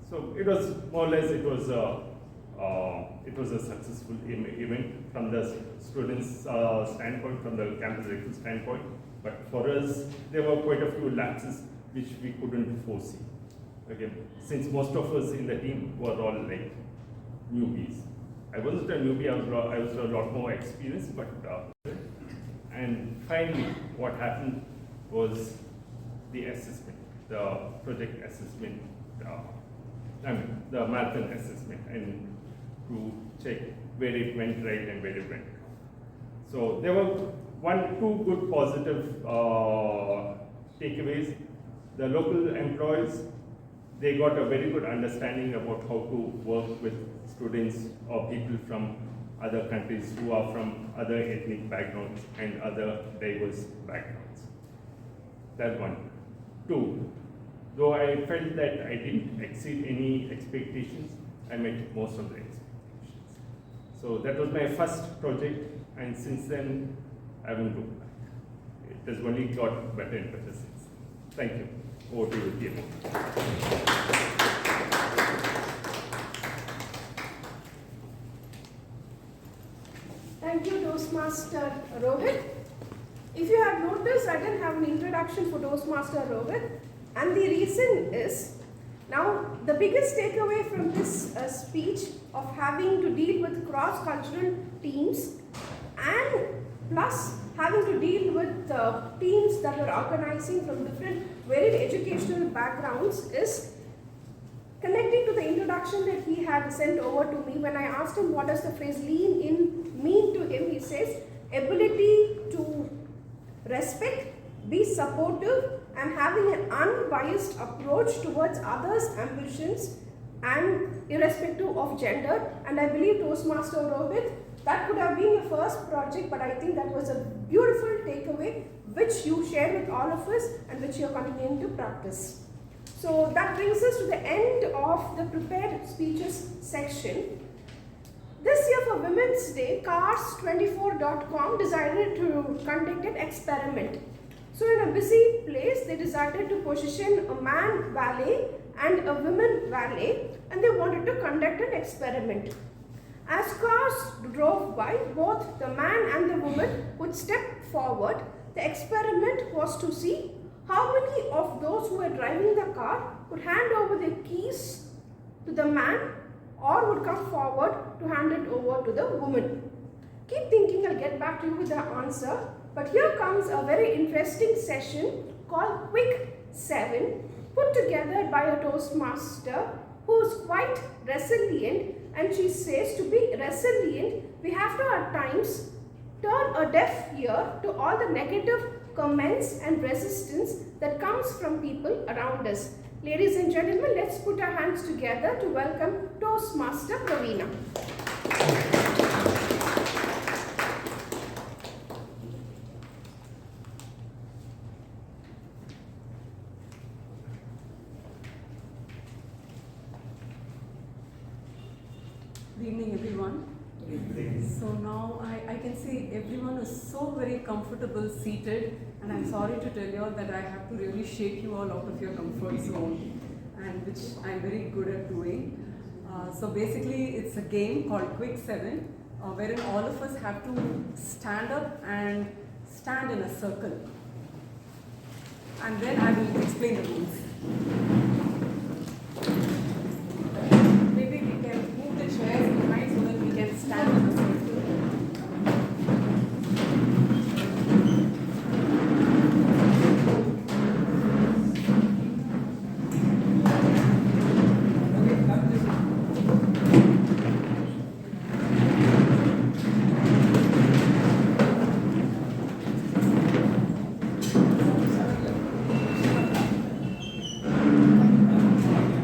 So it was more or less it was a successful event from the students' standpoint, from the campus recruit standpoint. But for us, there were quite a few lapses which we couldn't foresee. Again, since most of us in the team were all like newbies. I wasn't a newbie, I was a lot more experienced, but and finally what happened was the assessment, the project assessment, the marathon assessment, and to check where it went right and where it went wrong. So there were two good positive takeaways. The local employees, they got a very good understanding about how to work with students or people from other countries who are from other ethnic backgrounds and other diverse backgrounds. That's one. Two, though I felt that I didn't exceed any expectations, I met most of the expectations. So that was my first project, and since then, I haven't looked back. It has only got better and better since. Thank you. Over to you, Diego. Thank you, Toastmaster Rohit. If you have noticed, I didn't have an introduction for Toastmaster Rohit, and the reason is, now the biggest takeaway from this speech of having to deal with cross-cultural teams and plus having to deal with teams that are organizing from different varied educational backgrounds is connecting to the introduction that he had sent over to me. When I asked him what does the phrase lean in mean to him, he says ability to respect, be supportive, and having an unbiased approach towards others' ambitions and irrespective of gender. And I believe Toastmaster Rohit, that could have been your first project, but I think that was a beautiful takeaway which you shared with all of us and which you are continuing to practice. So that brings us to the end of the prepared speeches section. This year for Women's Day, Cars24.com decided to conduct an experiment. So in a busy place, they decided to position a man valet and a woman valet, and they wanted to conduct an experiment. As cars drove by, both the man and the woman would step forward. The experiment was to see how many of those who were driving the car would hand over their keys to the man or would come forward to hand it over to the woman. Keep thinking, I'll get back to you with the answer. But here comes a very interesting session called Quick 7, put together by a Toastmaster who is quite resilient, and she says to be resilient, we have to at times turn a deaf ear to all the negative comments and resistance that comes from people around us. Ladies and gentlemen, let's put our hands together to welcome Toastmaster Praveena. Good evening, everyone. So now I can see everyone is so very comfortable seated, and I'm sorry to tell you all that I have to really shake you all out of your comfort zone, and which I'm very good at doing. So basically it's a game called Quick 7, wherein all of us have to stand up and stand in a circle. And then I will explain the rules. Maybe we can move the chairs behind so that we can stand in a circle.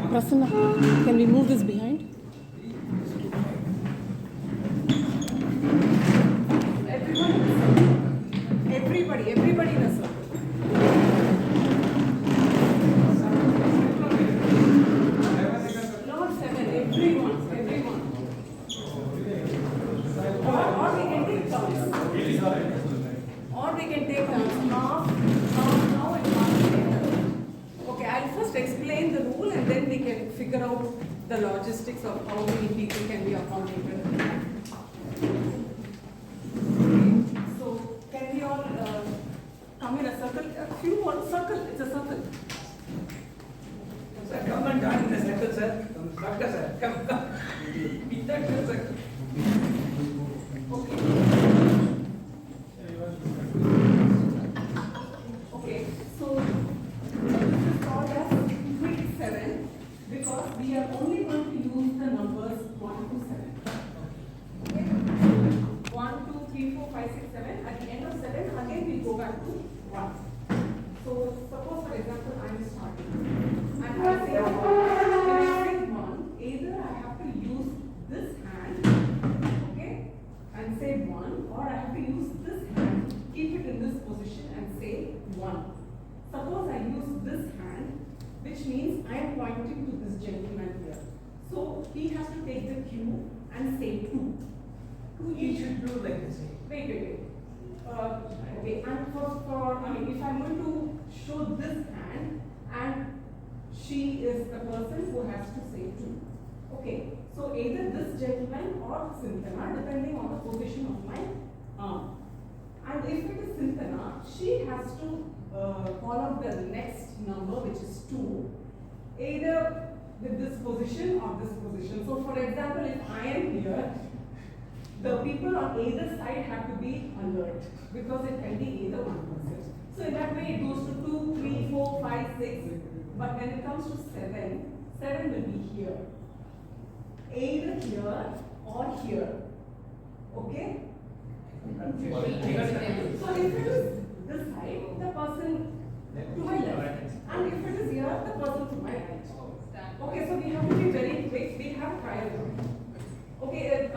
Prasanna, can we move this behind? Everybody in a circle. Or we can take turns, half now and half later. Okay, I'll first explain the rule and then we can figure out the logistics of how many people can be accommodated. Okay, so can we all come in a circle? A few more circle, it's a circle. Sir, come and join in the circle, sir. Doctor, sir, come. With that circle. Okay, so this is called as quick 7 because we are only going to use the numbers 1 to 7. Okay? 1, 2, 3, 4, 5, 6, 7. At the end of 7, again we go back to 1. So suppose for example I am starting and I say when I say 1, either I have to use this hand, okay, and say 1, or I have to use this hand, keep it in this position and say 1. Suppose I use this hand, which means I am pointing to this gentleman here. So he has to take the cue and say 2. He should do like this. Wait. Okay, and if I'm going to show this hand and she is the person who has to say 2. Okay, so either this gentleman or Sintana, depending on the position of my arm. And if it is Sintana, she has to call out the next number, which is 2, either with this position or this position. So for example, if I am here, the people on either side have to be alert because it can be either one person. So in that way it goes to 2, 3, 4, 5, 6. But when it comes to 7, 7 will be here. Either here or here. Okay? So if it is this side, the person to my left. And if it is here, the person to my right. Okay, so we have to be very quick. We have trial. Okay,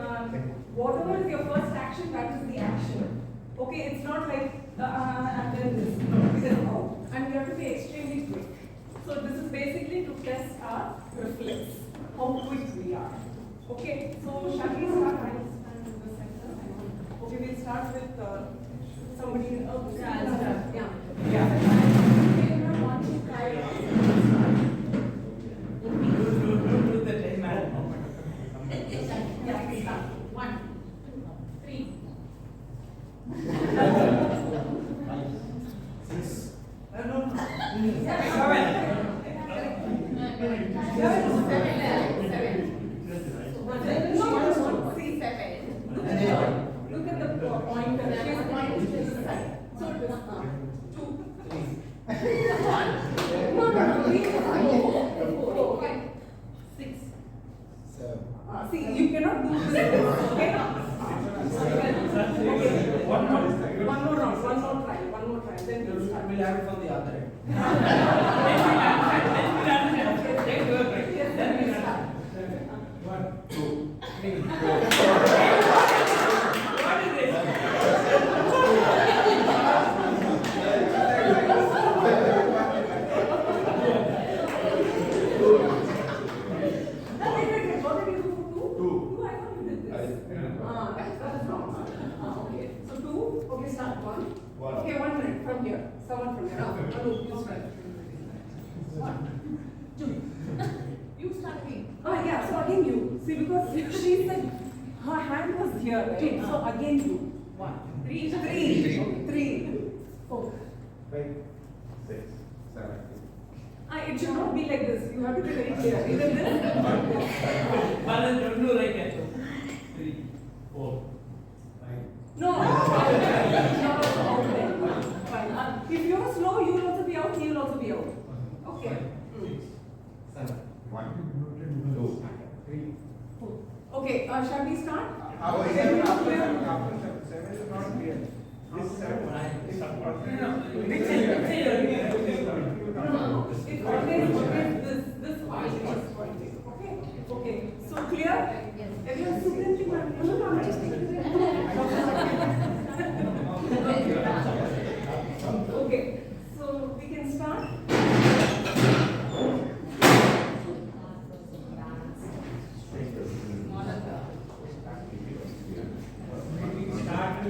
whatever is your first action, that is the action. Okay, it's not like and then this. It is out. And we have to be extremely quick. So this is basically to test our reflex, how quick we are. Okay, so shall we start? I will stand in the center. Okay, we'll start with somebody in Do the time management. Yeah, 1, 2, 3. 6. Look at the pointer. She is pointing to this side. So it is 2, 3. 1. Okay. 6. 7. See, you cannot do this. Okay? One more round. One more try. Then we'll start. We'll have it from the other end. Then we'll start. 1, 2, 3, 1. Okay, 1 minute from here. Someone from here. Anup, you start. 1, 2. You start again. Oh yeah, so again you. See, because she said her hand was here, right? So again you. 1, 3, 3, 4, 5, 6, 7. It should not be like this. You have to be very clear. Either this or this. Balance, don't do like that. 3, 4, 5. No. If you're slow, you will also be out, he will also be out. Okay. 7. 1, 2, 3. Okay, shall we start? After 7 is not clear. This 7 is It's always this part which is pointing. Okay, so clear? Yes. Everyone student Okay, so we can start. Start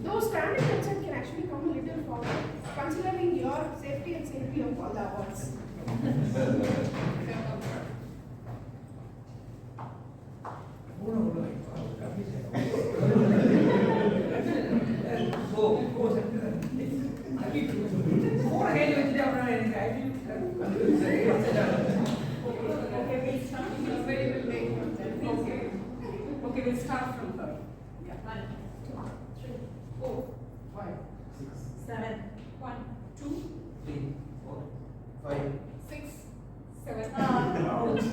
Those standing outside can actually come a little forward, considering your safety and safety of all the awards. Okay, we'll start from her. Yeah. 1, 2, 3, 4, 5, 6, 7. 1, 2, 3, 4, 5. 6, 7. Ouch.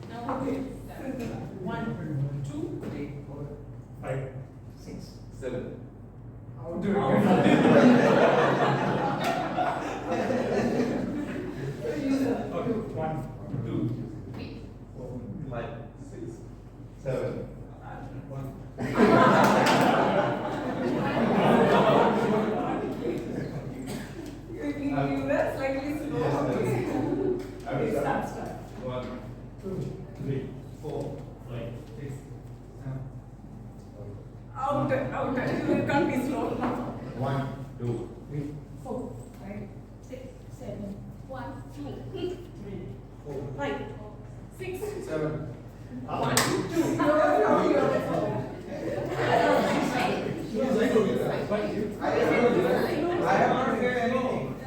Now, okay. 1, 2, 3, 4, 5, 6, 7. How do Okay, 1, 2, 3, 4, 5, 6, 7. 1. You were slightly slow. Okay, start. 1, 2, 3, 4, 5, 6, 7. Out. You can't be slow. 1, 2, 3, 4, 5, 6, 7. 1, 2, 3, 4, 5, 6, 7. 1, 2. I have not said anything.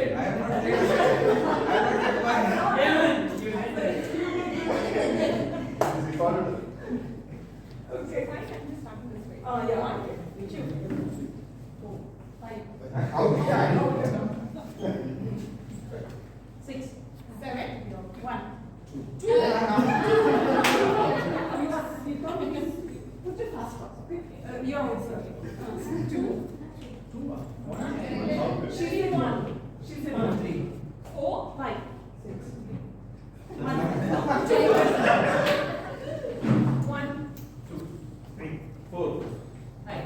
I have not said Okay, fine. I'm just starting this way. Yeah. 1, 2, 4, 5. How? Yeah, I know. 6, 7, 1, 2. Put it fast, okay? You're also. 2. She's in 1. She's in 1. 3. 4, 5. 6. 1. 1, 2, 3, 4, 5.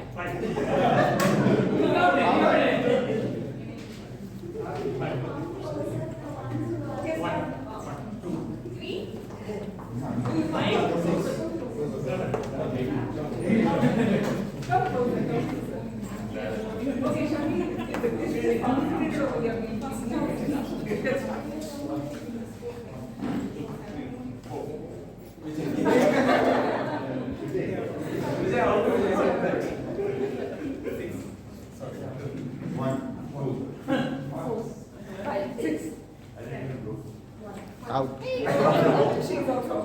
Out. She's also.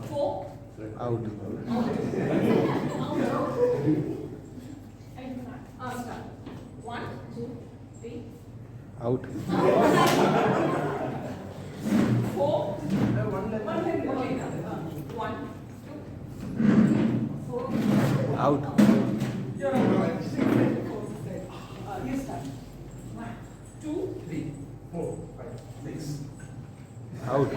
4. Out. Start. 1, 2, 3. Out. 4. 1, 2, 4. Out. You're on. You start. 1, 2, 3, 4, 5, 6. Out.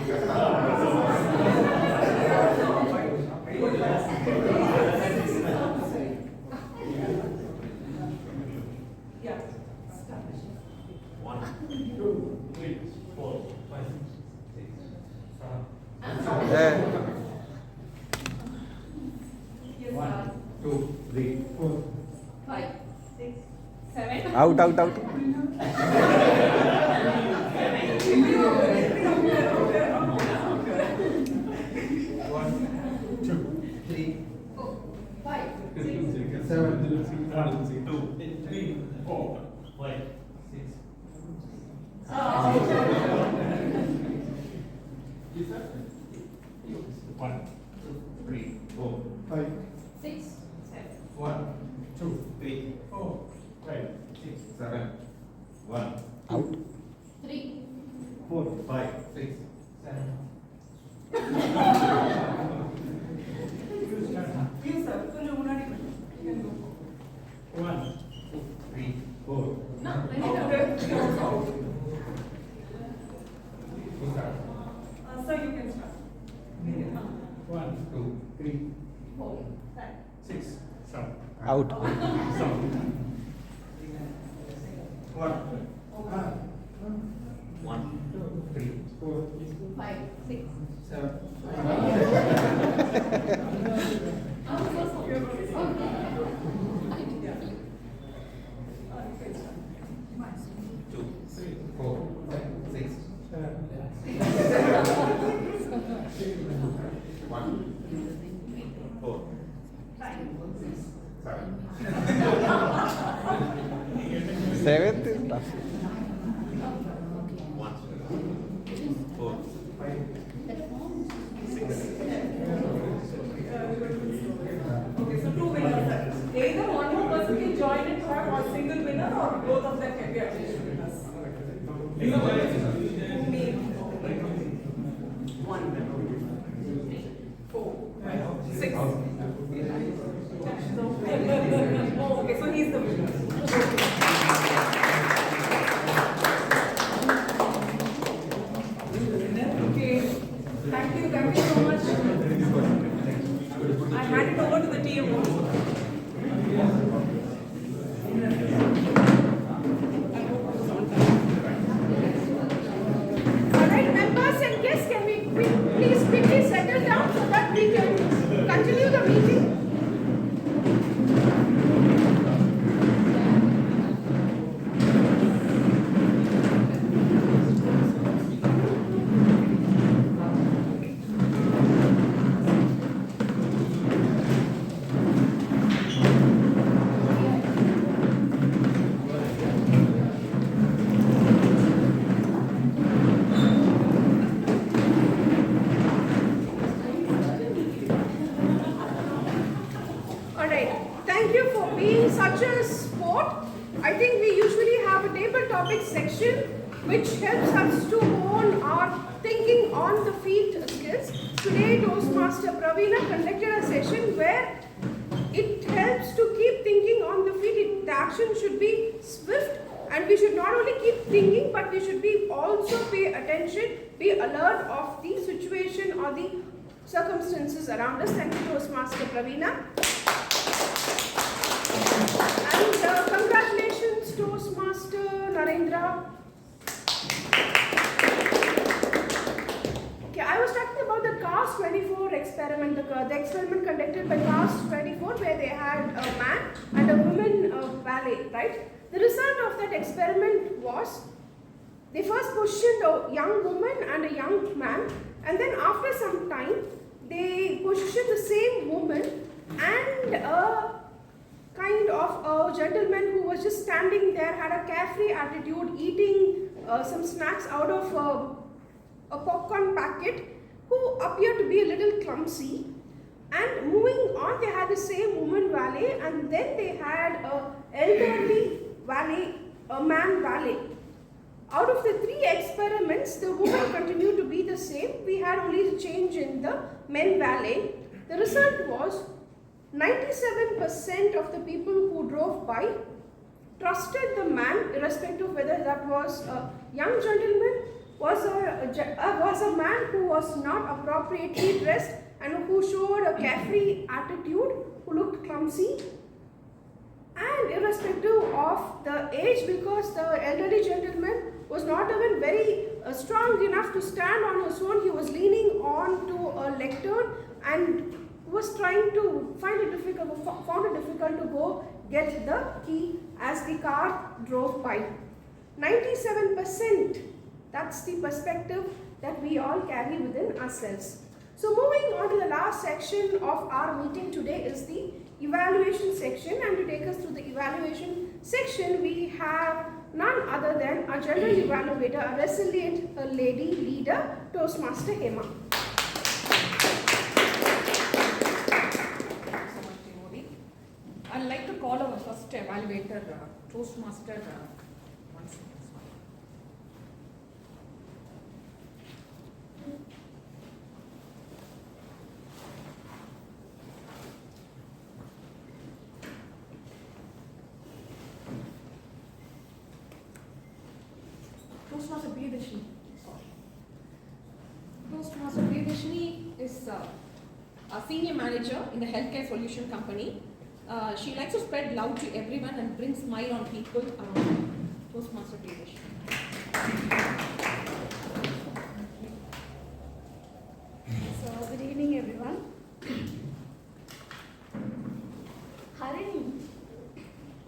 Yeah. Start. 1, 2, 3, 4, 5, 6, 7. 1, 2, 3, 4. 5, 6, 7. Out, out, out. Out. 3, 4, 5, 6, 7. You sir, கொஞ்சம் முன்னாடி you can go. Out. One. 2, 3, 4, 5, 6. 7. Two. 3, 4, 5, 6, 7. 1, 4. 7th is tough. 1. 4. Okay, so 2 winners. Either one more person can join and have one single winner, or both of them can be additional winners. Me. 1, 4, 6. Oh, okay, so he's the winner. Okay, thank you so much. I hand it over to the team. Alright, members and guests, can we please quickly settle down so that we can continue the meeting? Alright, thank you for being such a sport. I think we usually have a table topic section which helps us to hone our thinking on the feet skills. Today, Toastmaster Praveena conducted a session where it helps to keep thinking on the feet. The action should be swift, and we should not only keep thinking, but we should be also pay attention, be alert of the situation or the circumstances around us. Thank you, Toastmaster Praveena. And congratulations, Toastmaster Narendra. Okay, I was talking about the CAST 24 experiment, the experiment conducted by CAST 24, where they had a man and a woman ballet, right? The result of that experiment was they first positioned a young woman and a young man, and then after some time they positioned the same woman and a kind of a gentleman who was just standing there, had a carefree attitude, eating some snacks out of a popcorn packet, who appeared to be a little clumsy. And moving on, they had the same woman valet, and then they had a elderly valet, a man valet. Out of the 3 experiments, the woman continued to be the same. We had only a change in the men valet. The result was 97% of the people who drove by trusted the man, irrespective of whether that was a young gentleman, was a man who was not appropriately dressed and who showed a carefree attitude, who looked clumsy, and irrespective of the age, because the elderly gentleman was not even very strong enough to stand on his own. He was leaning on to a lectern and was trying to found it difficult to go get the key as the car drove by. 97%, that's the perspective that we all carry within ourselves. So moving on to the last section of our meeting today is the evaluation section, and to take us through the evaluation section we have none other than a general evaluator, a resilient lady leader, Toastmaster Hema. I'd like to call our first evaluator, Toastmaster. One second. Toastmaster Priyadashini. Toastmaster Priyadashini is a senior manager in the healthcare solution company. She likes to spread love to everyone and bring smile on people around her. Toastmaster Priyash. So, good evening everyone. Harini,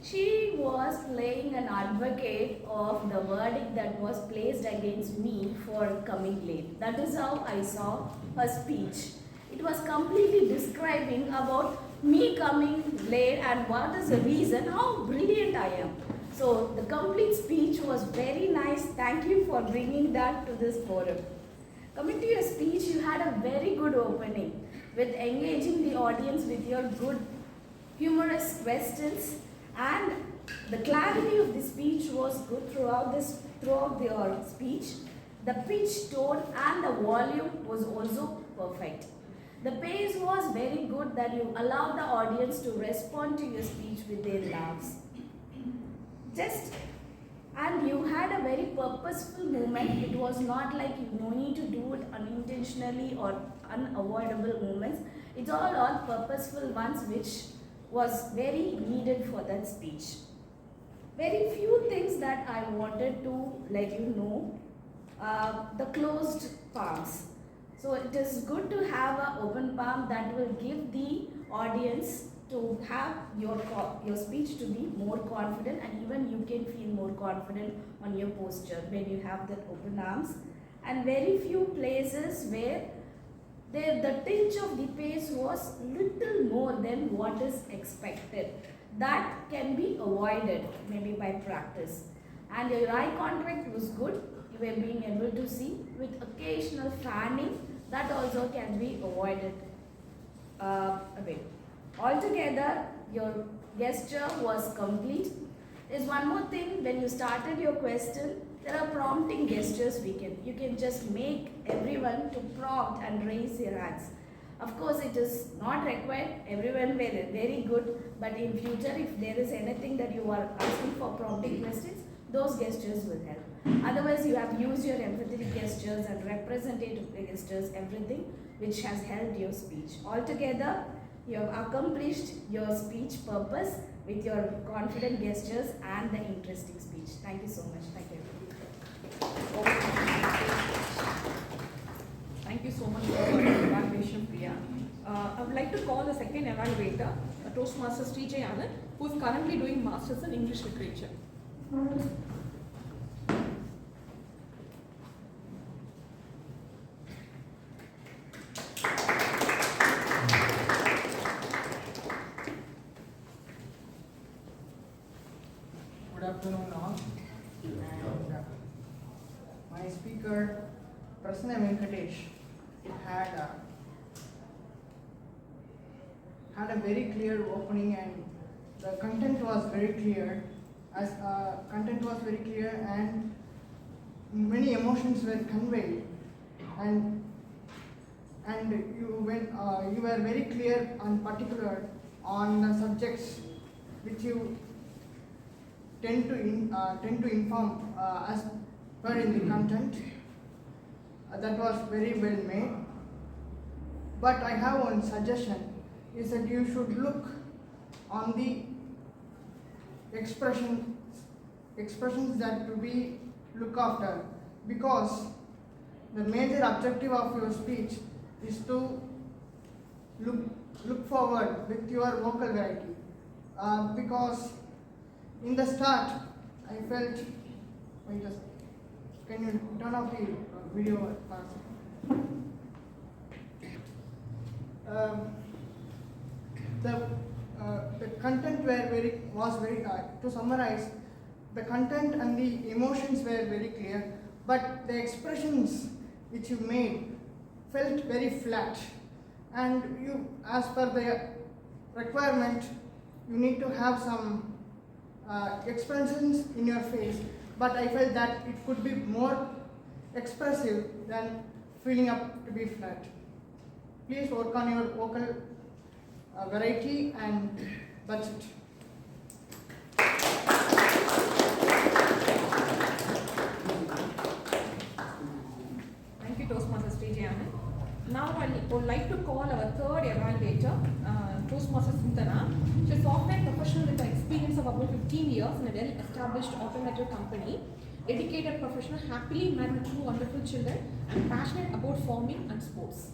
she was playing an advocate of the verdict that was placed against me for coming late. That is how I saw her speech. It was completely describing about me coming late and what is the reason, how brilliant I am. So the complete speech was very nice. Thank you for bringing that to this forum. Coming to your speech, you had a very good opening with engaging the audience with your good humorous questions, and the clarity of the speech was good throughout your speech. The pitch, tone and the volume was also perfect. The pace was very good that you allowed the audience to respond to your speech with their laughs. And you had a very purposeful movement. It was not like you no need to do it unintentionally or unavoidable movements. It's all purposeful ones which was very needed for that speech. Very few things that I wanted to let you know. The closed palms. So it is good to have an open palm that will give the audience to have your speech to be more confident, and even you can feel more confident on your posture when you have that open arms. And very few places where the tinge of the pace was little more than what is expected. That can be avoided maybe by practice. And your eye contact was good. You were being able to see with occasional fanning. That also can be avoided a bit. Altogether, your gesture was complete. There's one more thing. When you started your question, there are prompting gestures you can just make everyone to prompt and raise their hands. Of course, it is not required. Everyone were very good. But in future, if there is anything that you are asking for prompting questions, those gestures will help. Otherwise, you have used your empathetic gestures and representative gestures, everything which has helped your speech. Altogether, you have accomplished your speech purpose with your confident gestures and the interesting speech. Thank you so much. Thank you. Thank you so much for your evaluation, Priya. I would like to call the second evaluator, Toastmaster Srijay Anand, who is currently doing Masters in English Literature. Good afternoon all. And my speaker, Prasanna Venkatesh, had a very clear opening, and the content was very clear. And many emotions were conveyed, and you were very clear and particular on the subjects which you tend to inform as per in the content. That was very well made. But I have one suggestion, is that you should look on the expressions that to be looked after, because the major objective of your speech is to look forward with your vocal variety. Because in the start, I felt, can you turn off the video first? The content was very to summarize, the content and the emotions were very clear, but the expressions which you made felt very flat, and you, as per the requirement, you need to have some expressions in your face, but I felt that it could be more expressive than feeling up to be flat. Please work on your vocal variety, and that's it. Thank you, Toastmaster Srijay Anand. Now I would like to call our third evaluator, Toastmaster Sintana. She is about 15 years in a well-established automotive company, dedicated professional, happily married with 2 wonderful children, and passionate about farming and sports.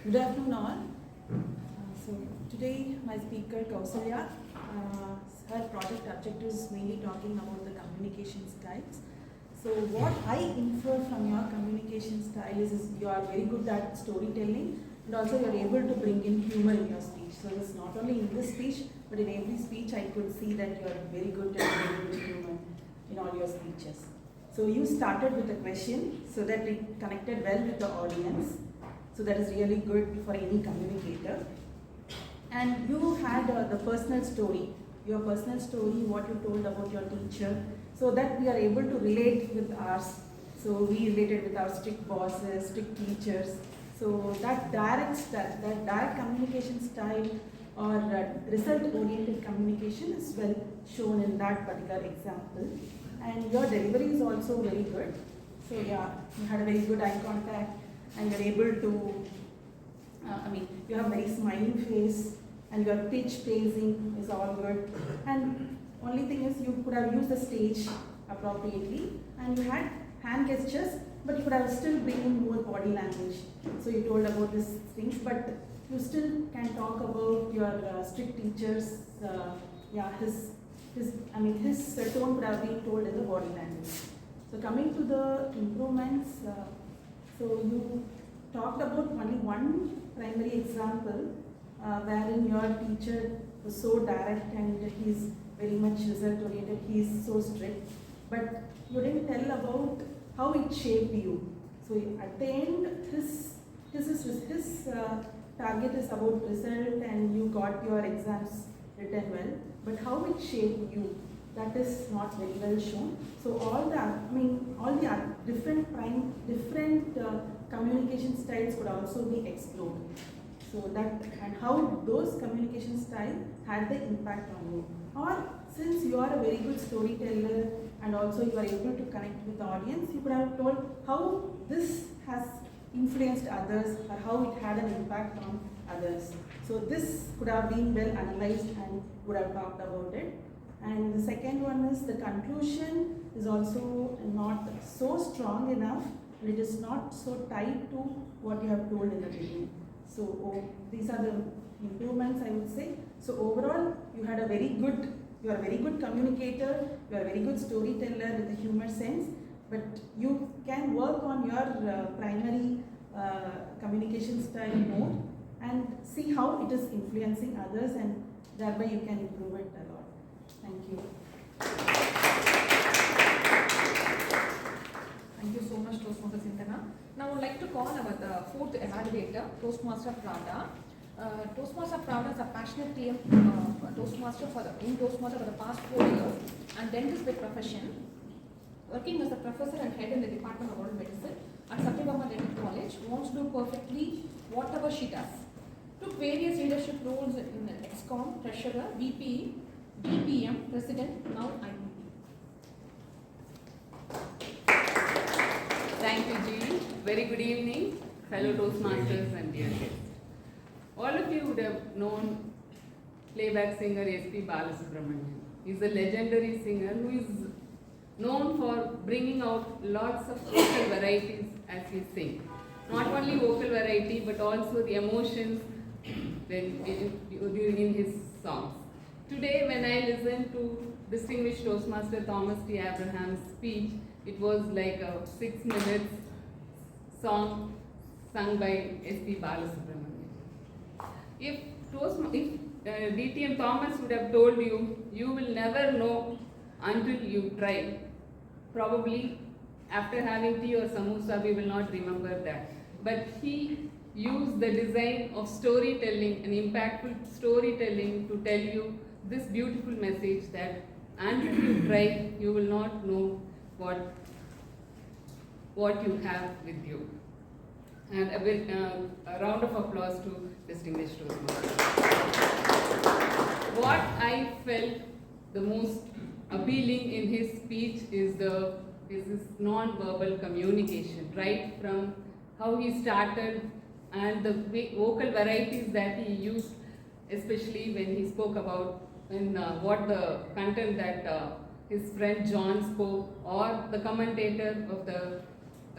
Good afternoon all. So today my speaker Kausalya, her project objective is mainly talking about the communication styles. So what I infer from your communication style is you are very good at storytelling, and also you are able to bring in humor in your speech. So it's not only in this speech, but in every speech I could see that you are very good at bringing humor in all your speeches. So you started with a question so that it connected well with the audience. So that is really good for any communicator. And you had the personal story, your personal story, what you told about your teacher, so that we are able to relate with ours. So we related with our strict bosses, strict teachers. So that direct communication style or result-oriented communication is well shown in that particular example. And your delivery is also very good. So yeah, you had a very good eye contact, and you're able to, you have very smiling face, and your pitch pacing is all good. And only thing is you could have used the stage appropriately, and you had hand gestures, but you could have still bring in more body language. So you told about these things, but you still can talk about your strict teachers. His tone would have been told in the body language. So coming to the improvements, so you talked about only one primary example wherein your teacher was so direct and he's very much result oriented, he's so strict, but you didn't tell about how it shaped you. So at the end, his target is about result and you got your exams written well, but how it shaped you, that is not very well shown. So all the different communication styles could also be explored. So that, and how those communication styles had the impact on you. Or since you are a very good storyteller and also you are able to connect with the audience, you could have told how this has influenced others or how it had an impact on others. So this could have been well analyzed and would have talked about it. And the second one is the conclusion is also not so strong enough, and it is not so tied to what you have told in the beginning. So these are the improvements I would say. So overall, you are a very good communicator, you are a very good storyteller with a humor sense, but you can work on your primary communication style more and see how it is influencing others, and thereby you can improve it a lot. Thank you. Thank you so much, Toastmaster Sintana. Now I would like to call our fourth evaluator, Toastmaster Prada. Toastmaster Prada is a passionate Toastmaster for the past 4 years and dentist by profession, working as a professor and head in the Department of Oral Medicine at Satyabama Dental College. Wants to do perfectly whatever she does. Took various leadership roles in EXCOM, Treasurer, VP, DPM, President, now IPP. Thank you, G. Very good evening, fellow Toastmasters and dear guests. All of you would have known playback singer S.P. Balasubramanian. He's a legendary singer who is known for bringing out lots of vocal varieties as he sings. Not only vocal variety, but also the emotions during his songs. Today, when I listened to distinguished Toastmaster Thomas T. Abraham's speech, it was like a 6 minutes song sung by S.P. Balasubramanian. If DTM Thomas would have told you, you will never know until you try. Probably after having tea or samosa, we will not remember that. But he used the design of storytelling, an impactful storytelling, to tell you this beautiful message that until you try, you will not know what you have with you. And a round of applause to distinguished Toastmasters. What I felt the most appealing in his speech is his non-verbal communication, right from how he started and the vocal varieties that he used, especially when he spoke about what the content that his friend John spoke or the commentator of the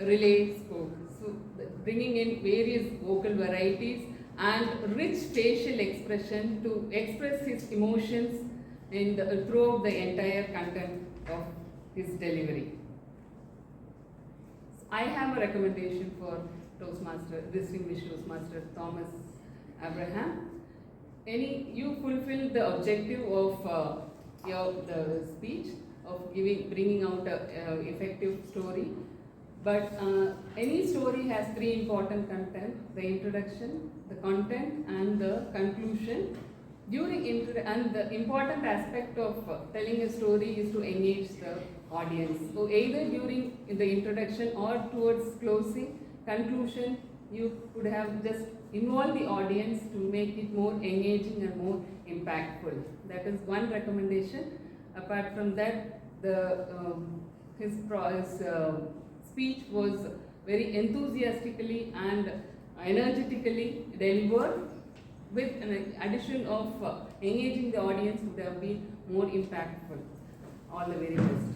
relay spoke. So bringing in various vocal varieties and rich facial expression to express his emotions throughout the entire content of his delivery. I have a recommendation for distinguished Toastmaster Thomas Abraham. You fulfill the objective of the speech of bringing out an effective story. But any story has three important content: the introduction, the content, and the conclusion. And the important aspect of telling a story is to engage the audience. So either during the introduction or towards closing, conclusion, you could have just involved the audience to make it more engaging and more impactful. That is one recommendation. Apart from that, his speech was very enthusiastically and energetically delivered, with an addition of engaging the audience would have been more impactful. All the very best.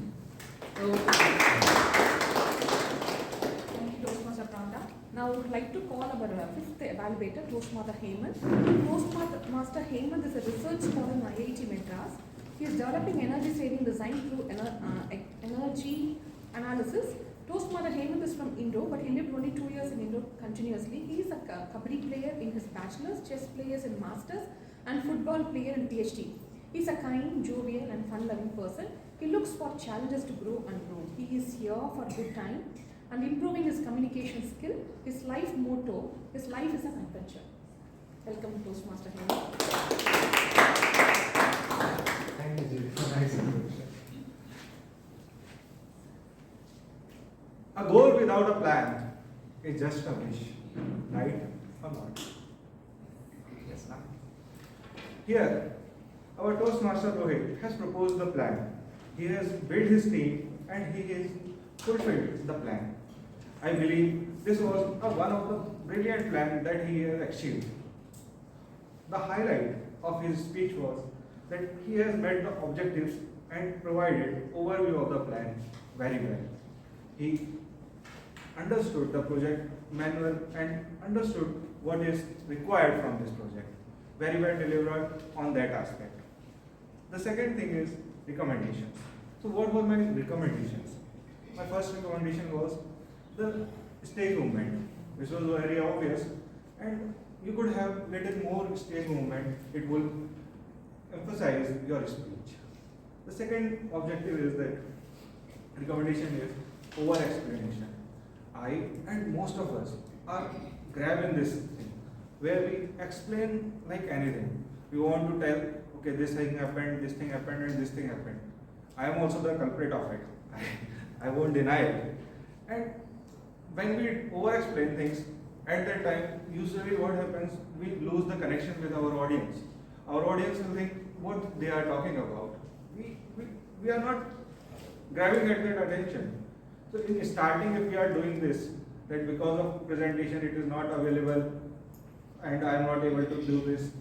Thank you, Toastmaster Pranda. Now I would like to call our fifth evaluator, Toastmaster Hemant. Toastmaster Hemant is a research scholar in IIT Madras. He is developing energy saving design through energy analysis. Toastmaster Hemant is from Indo, but he lived only 2 years in Indo continuously. He is a kabaddi player in his bachelor's, chess players in master's, and football player in PhD. He is a kind, jovial, and fun-loving person. He looks for challenges to grow and grow. He is here for a good time and improving his communication skill. His life motto: his life is an adventure. Welcome, Toastmaster Hemant. Thank you, Judy, for nice introduction. A goal without a plan is just a wish, right or not? Yes, ma'am. Here, our Toastmaster Rohit has proposed the plan. He has built his team and he has fulfilled the plan. I believe this was one of the brilliant plans that he has achieved. The highlight of his speech was that he has met the objectives and provided overview of the plan very well. He understood the project manual and understood what is required from this project. Very well delivered on that aspect. The second thing is recommendations. So what were my recommendations? My first recommendation was the stage movement, which was very obvious, and you could have little more stage movement. It will emphasize your speech. The second objective is that recommendation is over explanation. I and most of us are grabbing this thing where we explain like anything. We want to tell, okay, this thing happened, and this thing happened. I am also the culprit of it. I won't deny it. And when we over explain things, at that time, usually what happens, we lose the connection with our audience. Our audience will think what they are talking about. We are not grabbing at that attention. So in starting, if we are doing this, that because of presentation it is not available and I am not able to do this,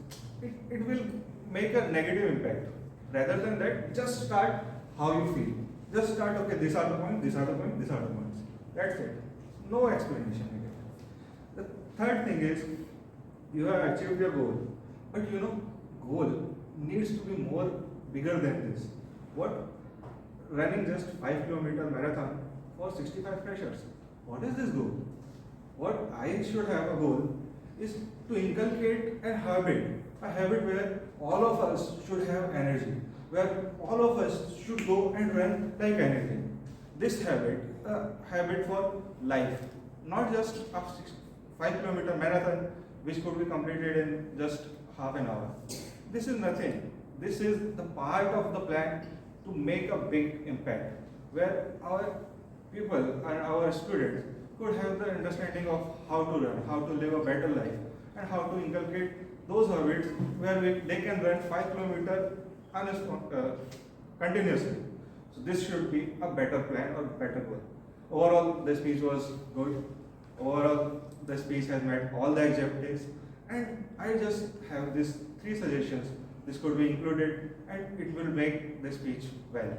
it will make a negative impact. Rather than that, just start how you feel. Just start, okay, these are the points, these are the points, these are the points. That's it. No explanation again. The third thing is, you have achieved your goal. But goal needs to be more bigger than this. What? Running just 5-kilometer marathon for 65 freshers. What is this goal? What I should have a goal is to inculcate a habit where all of us should have energy, where all of us should go and run like anything. This habit, a habit for life, not just a 5-kilometer marathon which could be completed in just half an hour. This is nothing. This is the part of the plan to make a big impact, where our people and our students could have the understanding of how to run, how to live a better life, and how to inculcate those habits where they can run 5 kilometers continuously. So this should be a better plan or better goal. Overall, the speech was good. Overall, the speech has met all the objectives, and I just have these 3 suggestions. This could be included and it will make the speech well.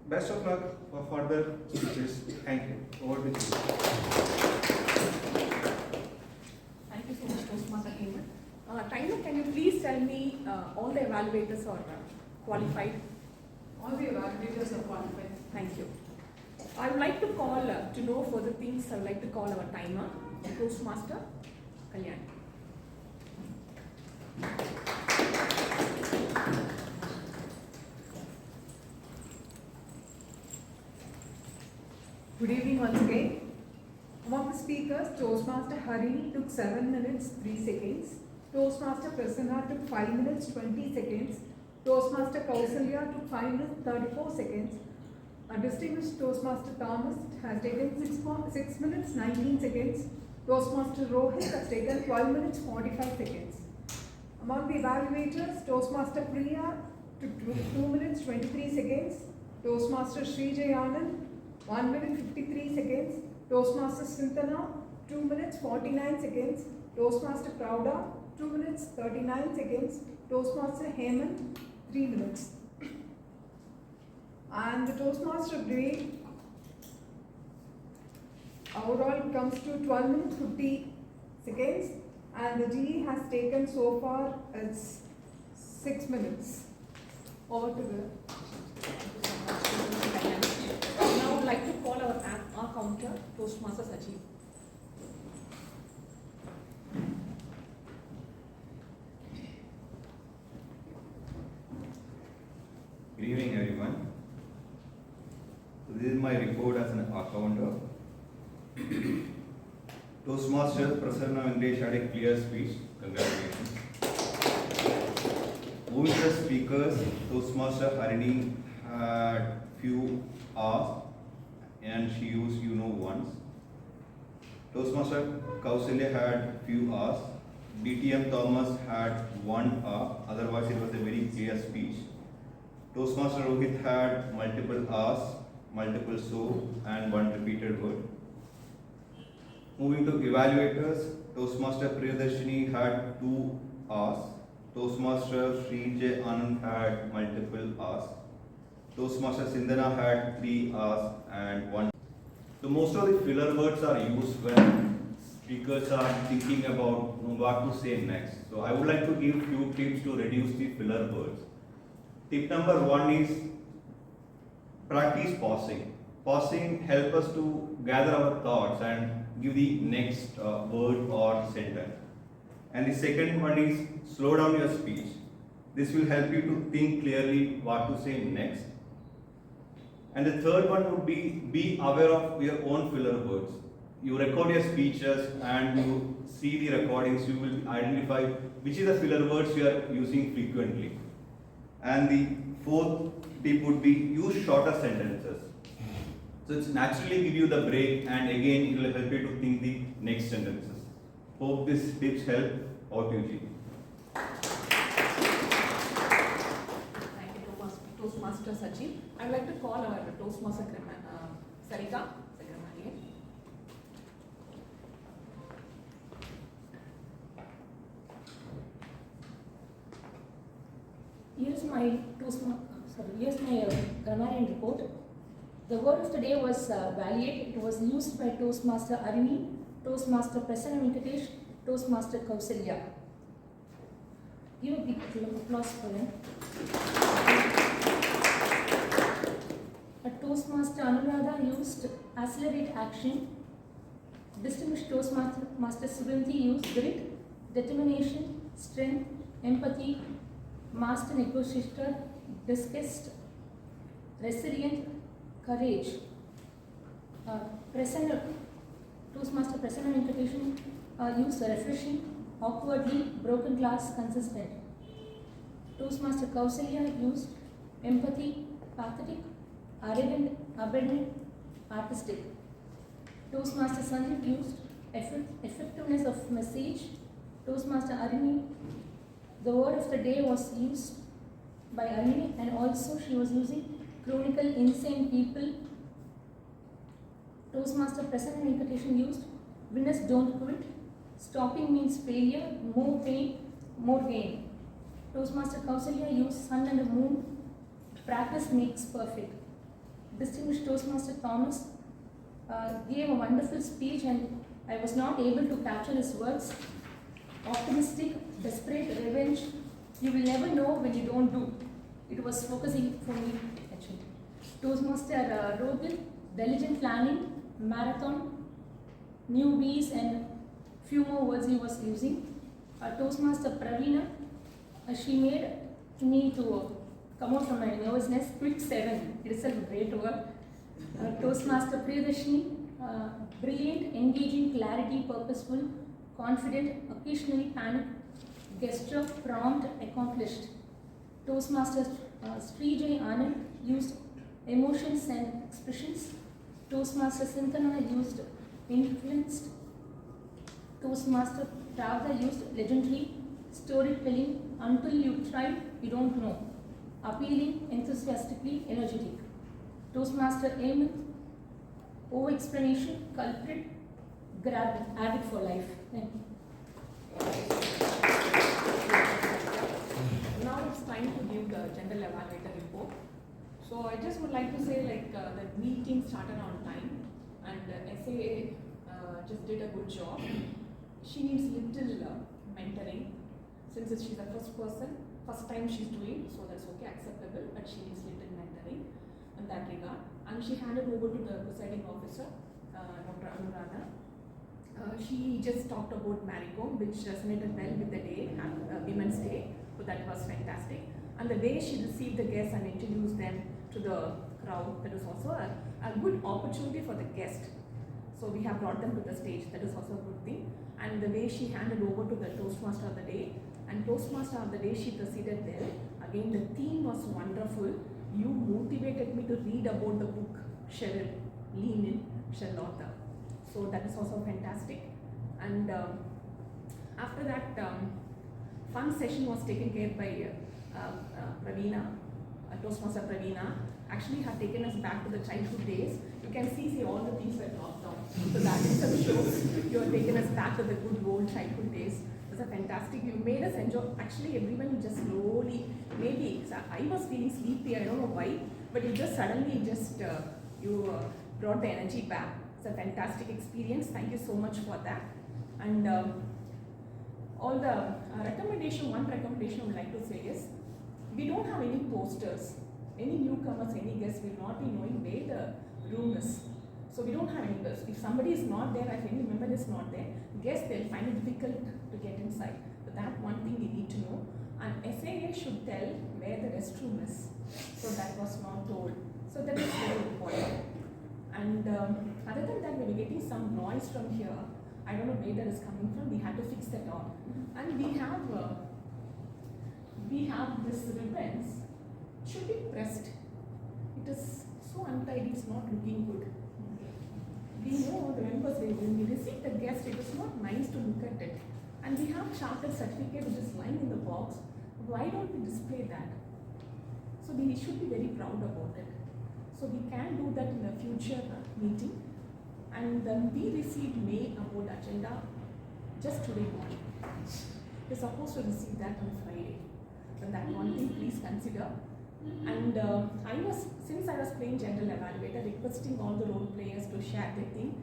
Best of luck for further speeches. Thank you. Over to you. Thank you so much, Toastmaster Hemant. Timer, can you please tell me all the evaluators are qualified? All the evaluators are qualified. Thank you. I would like to call, to know further things, I would like to call our timer, Toastmaster Kalyan. Good evening once again. Among the speakers, Toastmaster Harini took 7 minutes 3 seconds. Toastmaster Prasanna took 5 minutes 20 seconds. Toastmaster Kausalya took 5 minutes 34 seconds. Our distinguished Toastmaster Thomas has taken 6 minutes 19 seconds. Toastmaster Rohit has taken 12 minutes 45 seconds. Among the evaluators, Toastmaster Priya took 2 minutes 23 seconds. Toastmaster Sri Jayanand 1 minute 53 seconds. Toastmaster Sintana 2 minutes 49 seconds. Toastmaster Prouda 2 minutes 39 seconds. Toastmaster Hemant 3 minutes. And the Toastmaster grade overall comes to 12 minutes 50 seconds, and the GE has taken so far as 6 minutes. Over to the Now I would like to call our counter, Toastmaster Sachi. Good evening, everyone. So this is my report as an accountant. Toastmaster Prasanna Venkatesh had a clear speech. Congratulations. Moving to the speakers, Toastmaster Harini had few hours and she used once. Toastmaster Kausalya had few hours. DTM Thomas had 1 hour. Otherwise, it was a very clear speech. Toastmaster Rohit had multiple hours, multiple so, and 1 repeated word. Moving to evaluators, Toastmaster Priyadarshini had 2 hours. Toastmaster Sri J. Anand had multiple hours. Toastmaster Sindhana had 3 hours and 1. So most of the filler words are used when speakers are thinking about what to say next. So I would like to give few tips to reduce the filler words. Tip number 1 is practice pausing. Pausing helps us to gather our thoughts and give the next word or sentence. And the second one is slow down your speech. This will help you to think clearly what to say next. And the third one would be aware of your own filler words. You record your speeches and you see the recordings, you will identify which is the filler words you are using frequently. And the fourth tip would be use shorter sentences. So it's naturally give you the break and again it will help you to think the next sentences. Hope these tips help out you. Thank you, Toastmaster Sachi. I would like to call our Toastmaster Sarika. Here's my grammarian report. The word of the day was valiate. It was used by Toastmaster Harini, Toastmaster Prasanna Venkatesh, Toastmaster Kausalya. Give a big applause for them. A Toastmaster Anuradha used accelerate action. Distinguished Toastmaster Subhanti used grit, determination, strength, empathy, master negotiator, disgust, resilient, courage. Toastmaster Prasanna Venkatesh used refreshing, awkwardly, broken glass, consistent. Toastmaster Kausalya used empathy, pathetic, arrogant, abundant, artistic. Toastmaster Sandeep used effectiveness of message. Toastmaster Harini, the word of the day was used by Harini and also she was using chronicle insane people. Toastmaster Prasanna Venkatesh used Winners don't quit. Stopping means failure. More pain, more gain. Toastmaster Kausalya used sun and the moon. Practice makes perfect. Distinguished Toastmaster Thomas gave a wonderful speech, and I was not able to capture his words. Optimistic, desperate, revenge. You will never know when you don't do. It was focusing for me, actually. Toastmaster Rohit, diligent planning, marathon, newbies, and few more words he was using. Toastmaster Praveena, she made me to come out from my nervousness. Quick 7, it is a great word. Toastmaster Priyadarshini, brilliant, engaging, clarity, purposeful, confident, occasionally panic, gesture, prompt, accomplished. Toastmaster Srijay Anand used emotions and expressions. Toastmaster Sintana used influenced. Toastmaster Pravda used legendary, storytelling. Until you try, you don't know. Appealing, enthusiastically, energetic. Toastmaster Eamon, over-explanation, culprit, grab it, add it for life. Thank you. Now it's time to give the general evaluator report. So I just would like to say the meeting started on time and SAA just did a good job. She needs little mentoring since she's the first time she's doing, so that's okay, acceptable, but she needs little mentoring in that regard. And she handed over to the presiding officer, Dr. Anuradha. She just talked about Maricom, which resonated well with the day, Women's Day, so that was fantastic. And the way she received the guests and introduced them to the crowd, that was also a good opportunity for the guest. So we have brought them to the stage, that is also a good thing. And the way she handed over to the Toastmaster of the day, and Toastmaster of the day, she proceeded well. Again, the theme was wonderful. You motivated me to read about the book, Cheryl, Lean In, Charlotte. So that is also fantastic. And after that, fun session was taken care by Praveena, Toastmaster Praveena. Actually have taken us back to the childhood days. You can see all the things were dropped down. So that itself shows you have taken us back to the good old childhood days. It was a fantastic. You made us enjoy. Actually, everyone just slowly, maybe I was feeling sleepy. I don't know why, but you just suddenly you brought the energy back. It's a fantastic experience. Thank you so much for that. And all the one recommendation I would like to say is, we don't have any posters. Any newcomers, any guests will not be knowing where the room is. So we don't have any posters. If somebody is not there, if any member is not there, guests, they'll find it difficult to get inside. So that one thing we need to know. And SAA should tell where the restroom is. So that was not told. So that is very important. And other than that, we were getting some noise from here. I don't know where that is coming from. We had to fix that all. And we have this ribbons. It should be pressed. It is so untidy. It's not looking good. We know the members, when we receive the guest, it is not nice to look at it. And we have chartered certificate which is lying in the box. Why don't we display that? So we should be very proud about it. So we can do that in a future meeting. And then we received mail about agenda just today morning. We're supposed to receive that on Friday. So that one thing please consider. And since I was playing general evaluator, requesting all the role players to share their thing.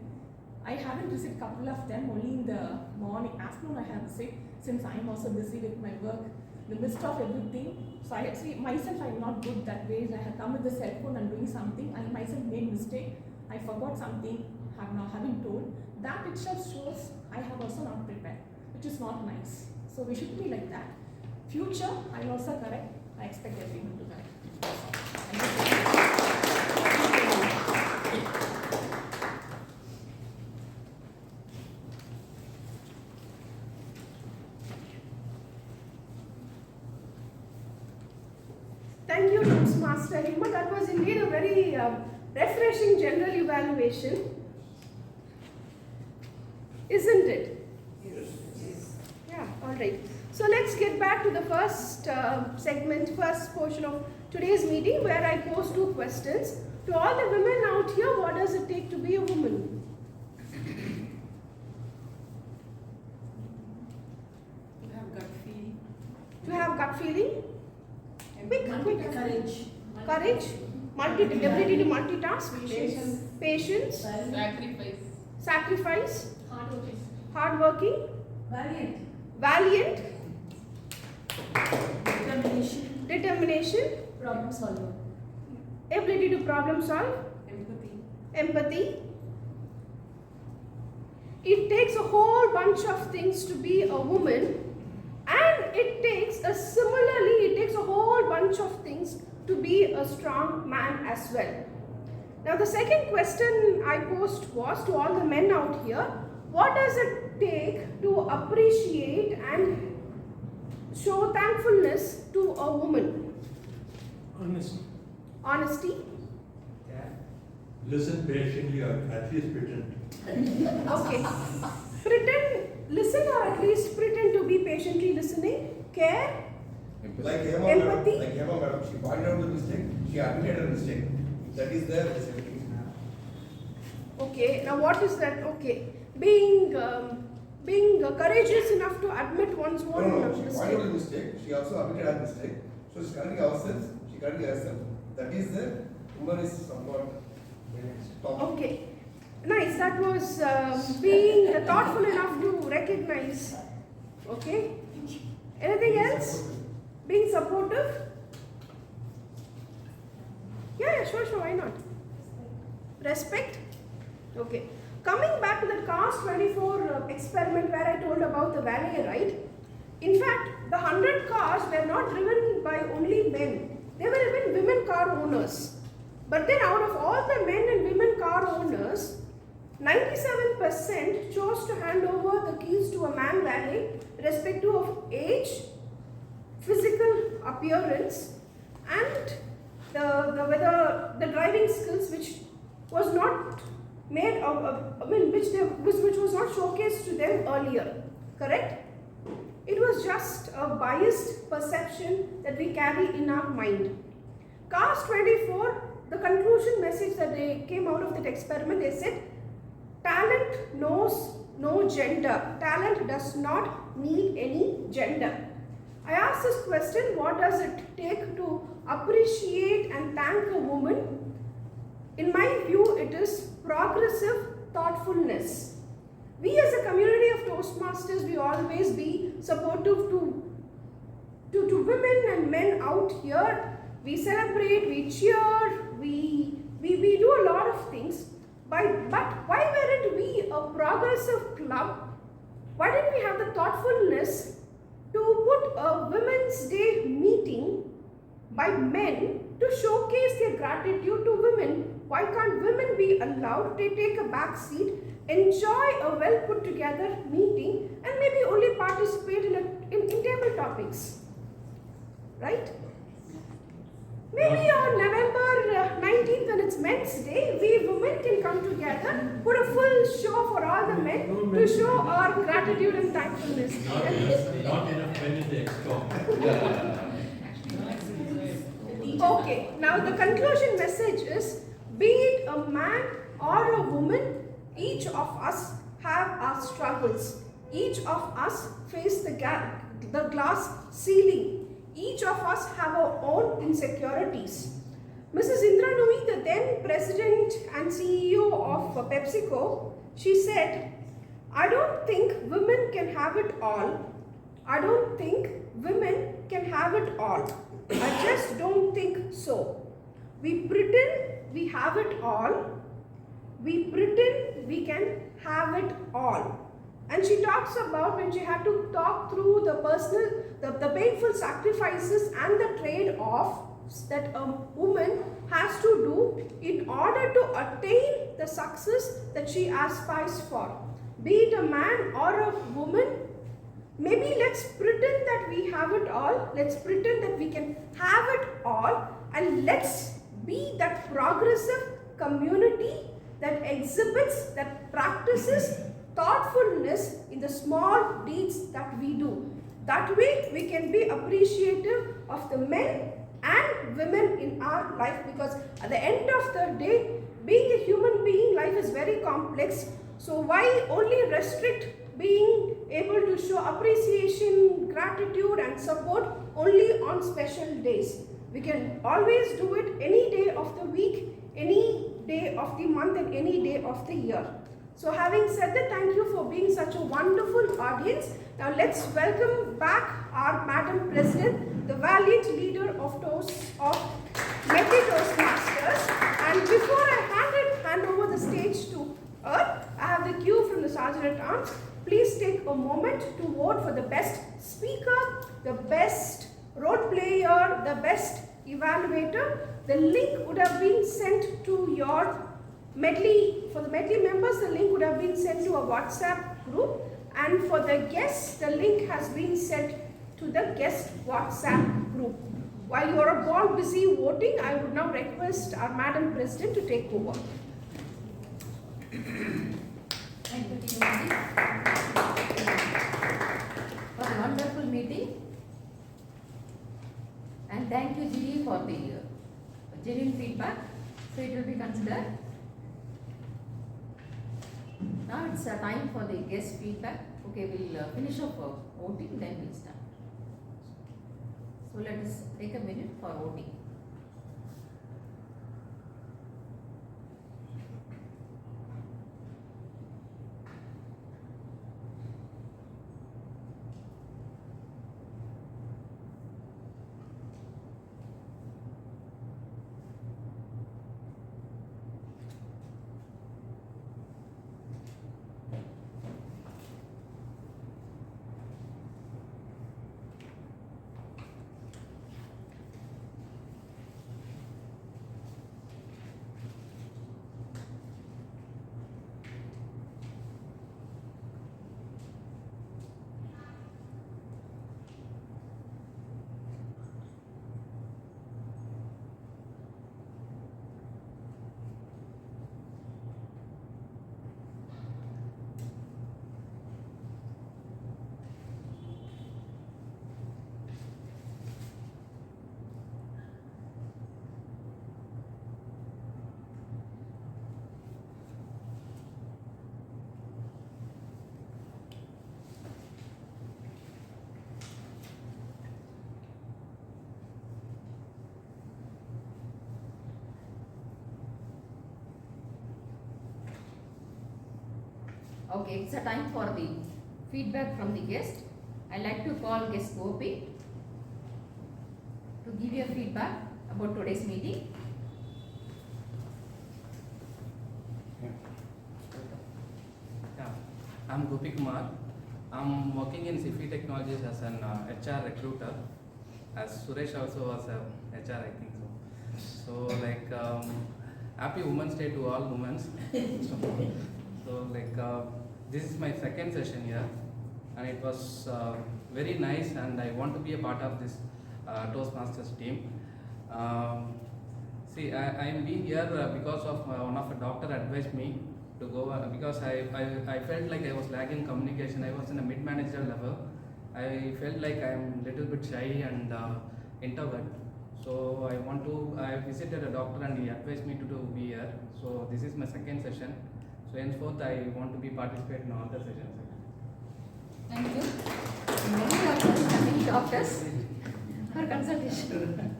I haven't received a couple of them, only in the afternoon I have received, since I am also busy with my work, the midst of everything. So I actually, myself, I'm not good that way. I have come with the cell phone and doing something. I myself made mistake. I forgot something, having told. That itself shows I have also not prepared, which is not nice. So we shouldn't be like that. Future, I will also correct. I expect everyone to correct. Thank you, Toastmaster Hima. That was indeed a very refreshing general evaluation. Isn't it? Yes. Yeah, all right. So let's get back to the first first portion of today's meeting, where I pose 2 questions. To all the women out here, what does it take to be a woman? gut feeling? Quick. Courage. Courage. Ability to multitask. Patience. Sacrifice. Hardworking. Valiant. Determination. Problem solver. Ability to problem solve. Empathy. It takes a whole bunch of things to be a woman, and it takes a whole bunch of things to be a strong man as well. Now the second question I posed was to all the men out here: what does it take to appreciate and show thankfulness to a woman? Honesty. Listen patiently or at least pretend. Okay. Listen or at least pretend to be patiently listening. Care. Like Hema Empathy. Madam, she pointed out the mistake, she admitted her mistake. That is there, Okay, now what is that? Okay. Being courageous enough to admit one's own she pointed mistake. out the mistake, she also admitted her mistake. So she's correcting ourselves, she correcting herself. That is there, woman is somewhat top. Okay. Nice, that was being thoughtful enough to recognize. Okay. Anything else? Being supportive? Yeah, sure, why not? Respect? Okay. Coming back to the Cars 24 experiment where I told about the valet, right? In fact, the 100 cars were not driven by only men. There were even women car owners. But then out of all the men and women car owners, 97% chose to hand over the keys to a man valet, irrespective of age, physical appearance, and the driving skills, which was not made which was not showcased to them earlier. Correct? It was just a biased perception that we carry in our mind. Cars 24, the conclusion message that they came out of that experiment, they said, talent knows no gender. Talent does not need any gender. I asked this question: what does it take to appreciate and thank a woman? In my view, it is progressive thoughtfulness. We as a community of Toastmasters, we always be supportive to women and men out here. We celebrate, we cheer, we do a lot of things. But why weren't we a progressive club? Why didn't we have the thoughtfulness to put a Women's Day meeting by men to showcase their gratitude to women? Why can't women be allowed to take a back seat, enjoy a well put together meeting, and maybe only participate in table topics? Right? Maybe on November 19th, when it's Men's Day, we women can come together, put a full show for all the men to show our gratitude and thankfulness. Not enough men in the exco. Okay, now the conclusion message is, be it a man or a woman, each of us have our struggles. Each of us face the glass ceiling. Each of us have our own insecurities. Mrs. Indra Nooyi, the then president and CEO of PepsiCo, she said, I don't think women can have it all. I don't think women can have it all. I just don't think so. We pretend we have it all. We pretend we can have it all. And she talks about when she had to talk through the painful sacrifices and the trade-offs that a woman has to do in order to attain the success that she aspires for. Be it a man or a woman, maybe let's pretend that we have it all. Let's pretend that we can have it all, and let's be that progressive community that exhibits, that practices thoughtfulness in the small deeds that we do. That way we can be appreciative of the men and women in our life, because at the end of the day, being a human being, life is very complex. So why only restrict being able to show appreciation, gratitude and support only on special days. We can always do it any day of the week, any day of the month and any day of the year. So having said that, thank you for being such a wonderful audience. Now let's welcome back our Madam President, the valiant leader of Medley Toastmasters. And before I hand over the stage to her, I have the cue from the Sergeant at Arms. Please take a moment to vote for the best speaker, the best role player, the best evaluator. The link would have been sent to your Medley, for the Medley members, the link would have been sent to a WhatsApp group, and for the guests, the link has been sent to the guest WhatsApp group. While you are all busy voting, I would now request our Madam President to take over. Thank you, Timothy, for a wonderful meeting. And thank you, Giri, for the genuine feedback. So it will be considered. Now it's time for the guest feedback. Okay, we'll finish up voting, then we'll start. So let us take a minute for voting. Okay, it's a time for the feedback from the guest. I'd like to call guest Gopi to give you a feedback about today's meeting. Yeah, I'm Gopi Kumar. I'm working in Sifi Technologies as an HR recruiter. As Suresh also was a HR, I think so. So like, happy Women's Day to all women. So like, this is my second session here, and it was very nice, and I want to be a part of this Toastmasters team. See, I am being here because of one of a doctor advised me to go because I felt like I was lacking communication. I was in a mid-manager level. I felt like I am a little bit shy and introvert. So I visited a doctor and he advised me to be here. So this is my second session. So henceforth I want to be participate in all the sessions. Thank you. Many of us coming doctors for consultation.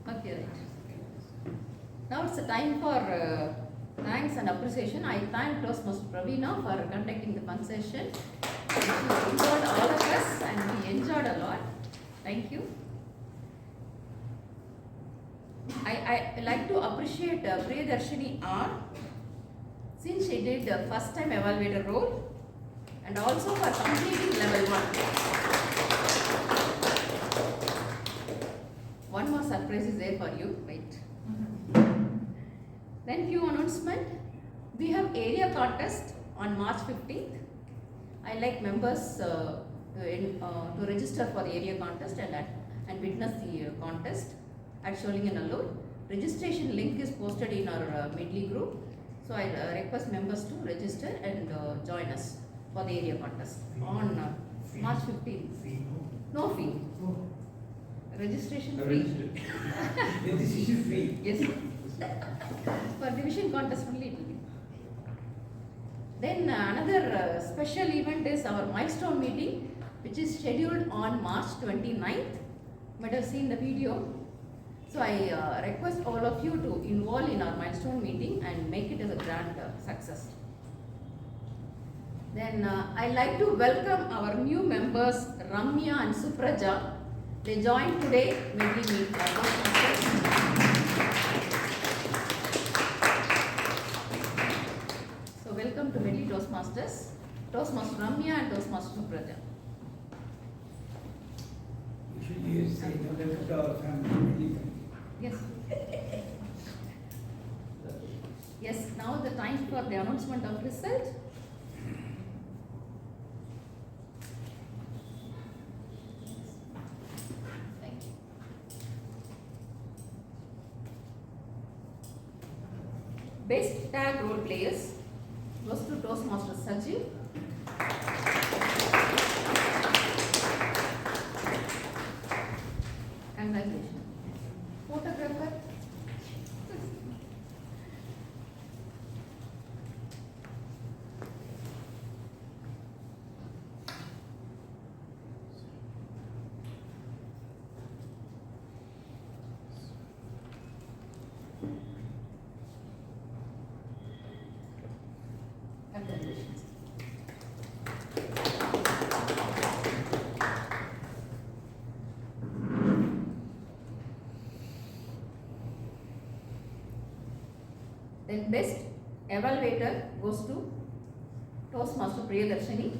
Okay, right. Now it's a time for thanks and appreciation. I thank Toastmaster Pravina for conducting the fun session. She enjoyed all of us and we enjoyed a lot. Thank you. I like to appreciate Priyadarshini R, since she did the first time evaluator role and also for completing level 1. One more surprise is there for you. Wait. Then few announcement. We have area contest on March 15th. I like members to register for the area contest and witness the contest at Sholinganallur. Registration link is posted in our Medley group. So I request members to register and join us for the area contest on March 15th. No fee. Registration free. Registration free. Yes. For division contest only it will be. Then another special event is our milestone meeting, which is scheduled on March 29th. You might have seen the video. So I request all of you to involve in our milestone meeting and make it as a grand success. Then I'd like to welcome our new members Ramya and Supraja. They joined today Medley Toastmasters. So welcome to Medley Toastmasters, Toastmaster Ramya and Toastmaster Supraja. You should say welcome to our family. Yes. Yes, now the time for the announcement of result. Thank you. Best tag role players goes to Toastmaster Sajiv. Congratulations. Photographer. Congratulations. Then best evaluator goes to Toastmaster Priyadarshini.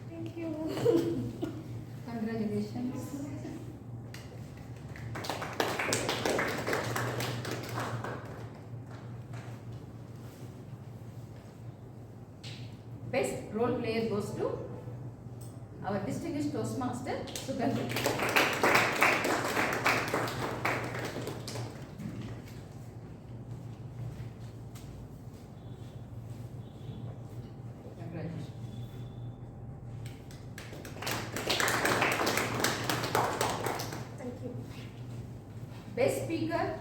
Thank you. Congratulations. Best role player goes to our distinguished Toastmaster Sugandhi. Congratulations. Thank you. Best speaker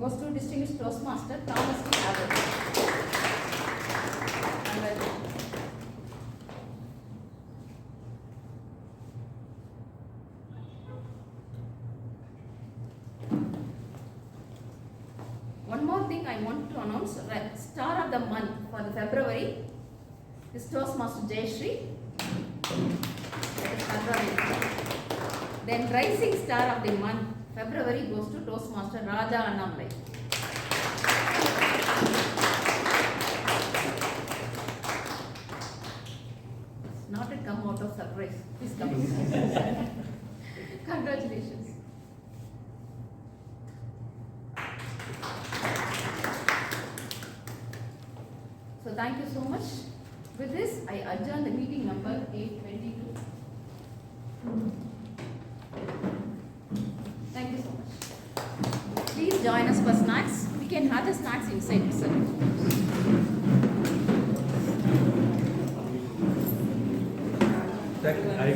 goes to distinguished Toastmaster Thomas T. Abbott. Congratulations. One more thing I want to announce, star of the month for the February is Toastmaster Jayashree. That is February. Then rising star of the month February goes to Toastmaster Raja Annamalai. It's not a come out of surprise. Please come. Congratulations. So thank you so much. With this, I adjourn the meeting number 822. Thank you so much. Please join us for snacks. We can have the snacks inside itself. I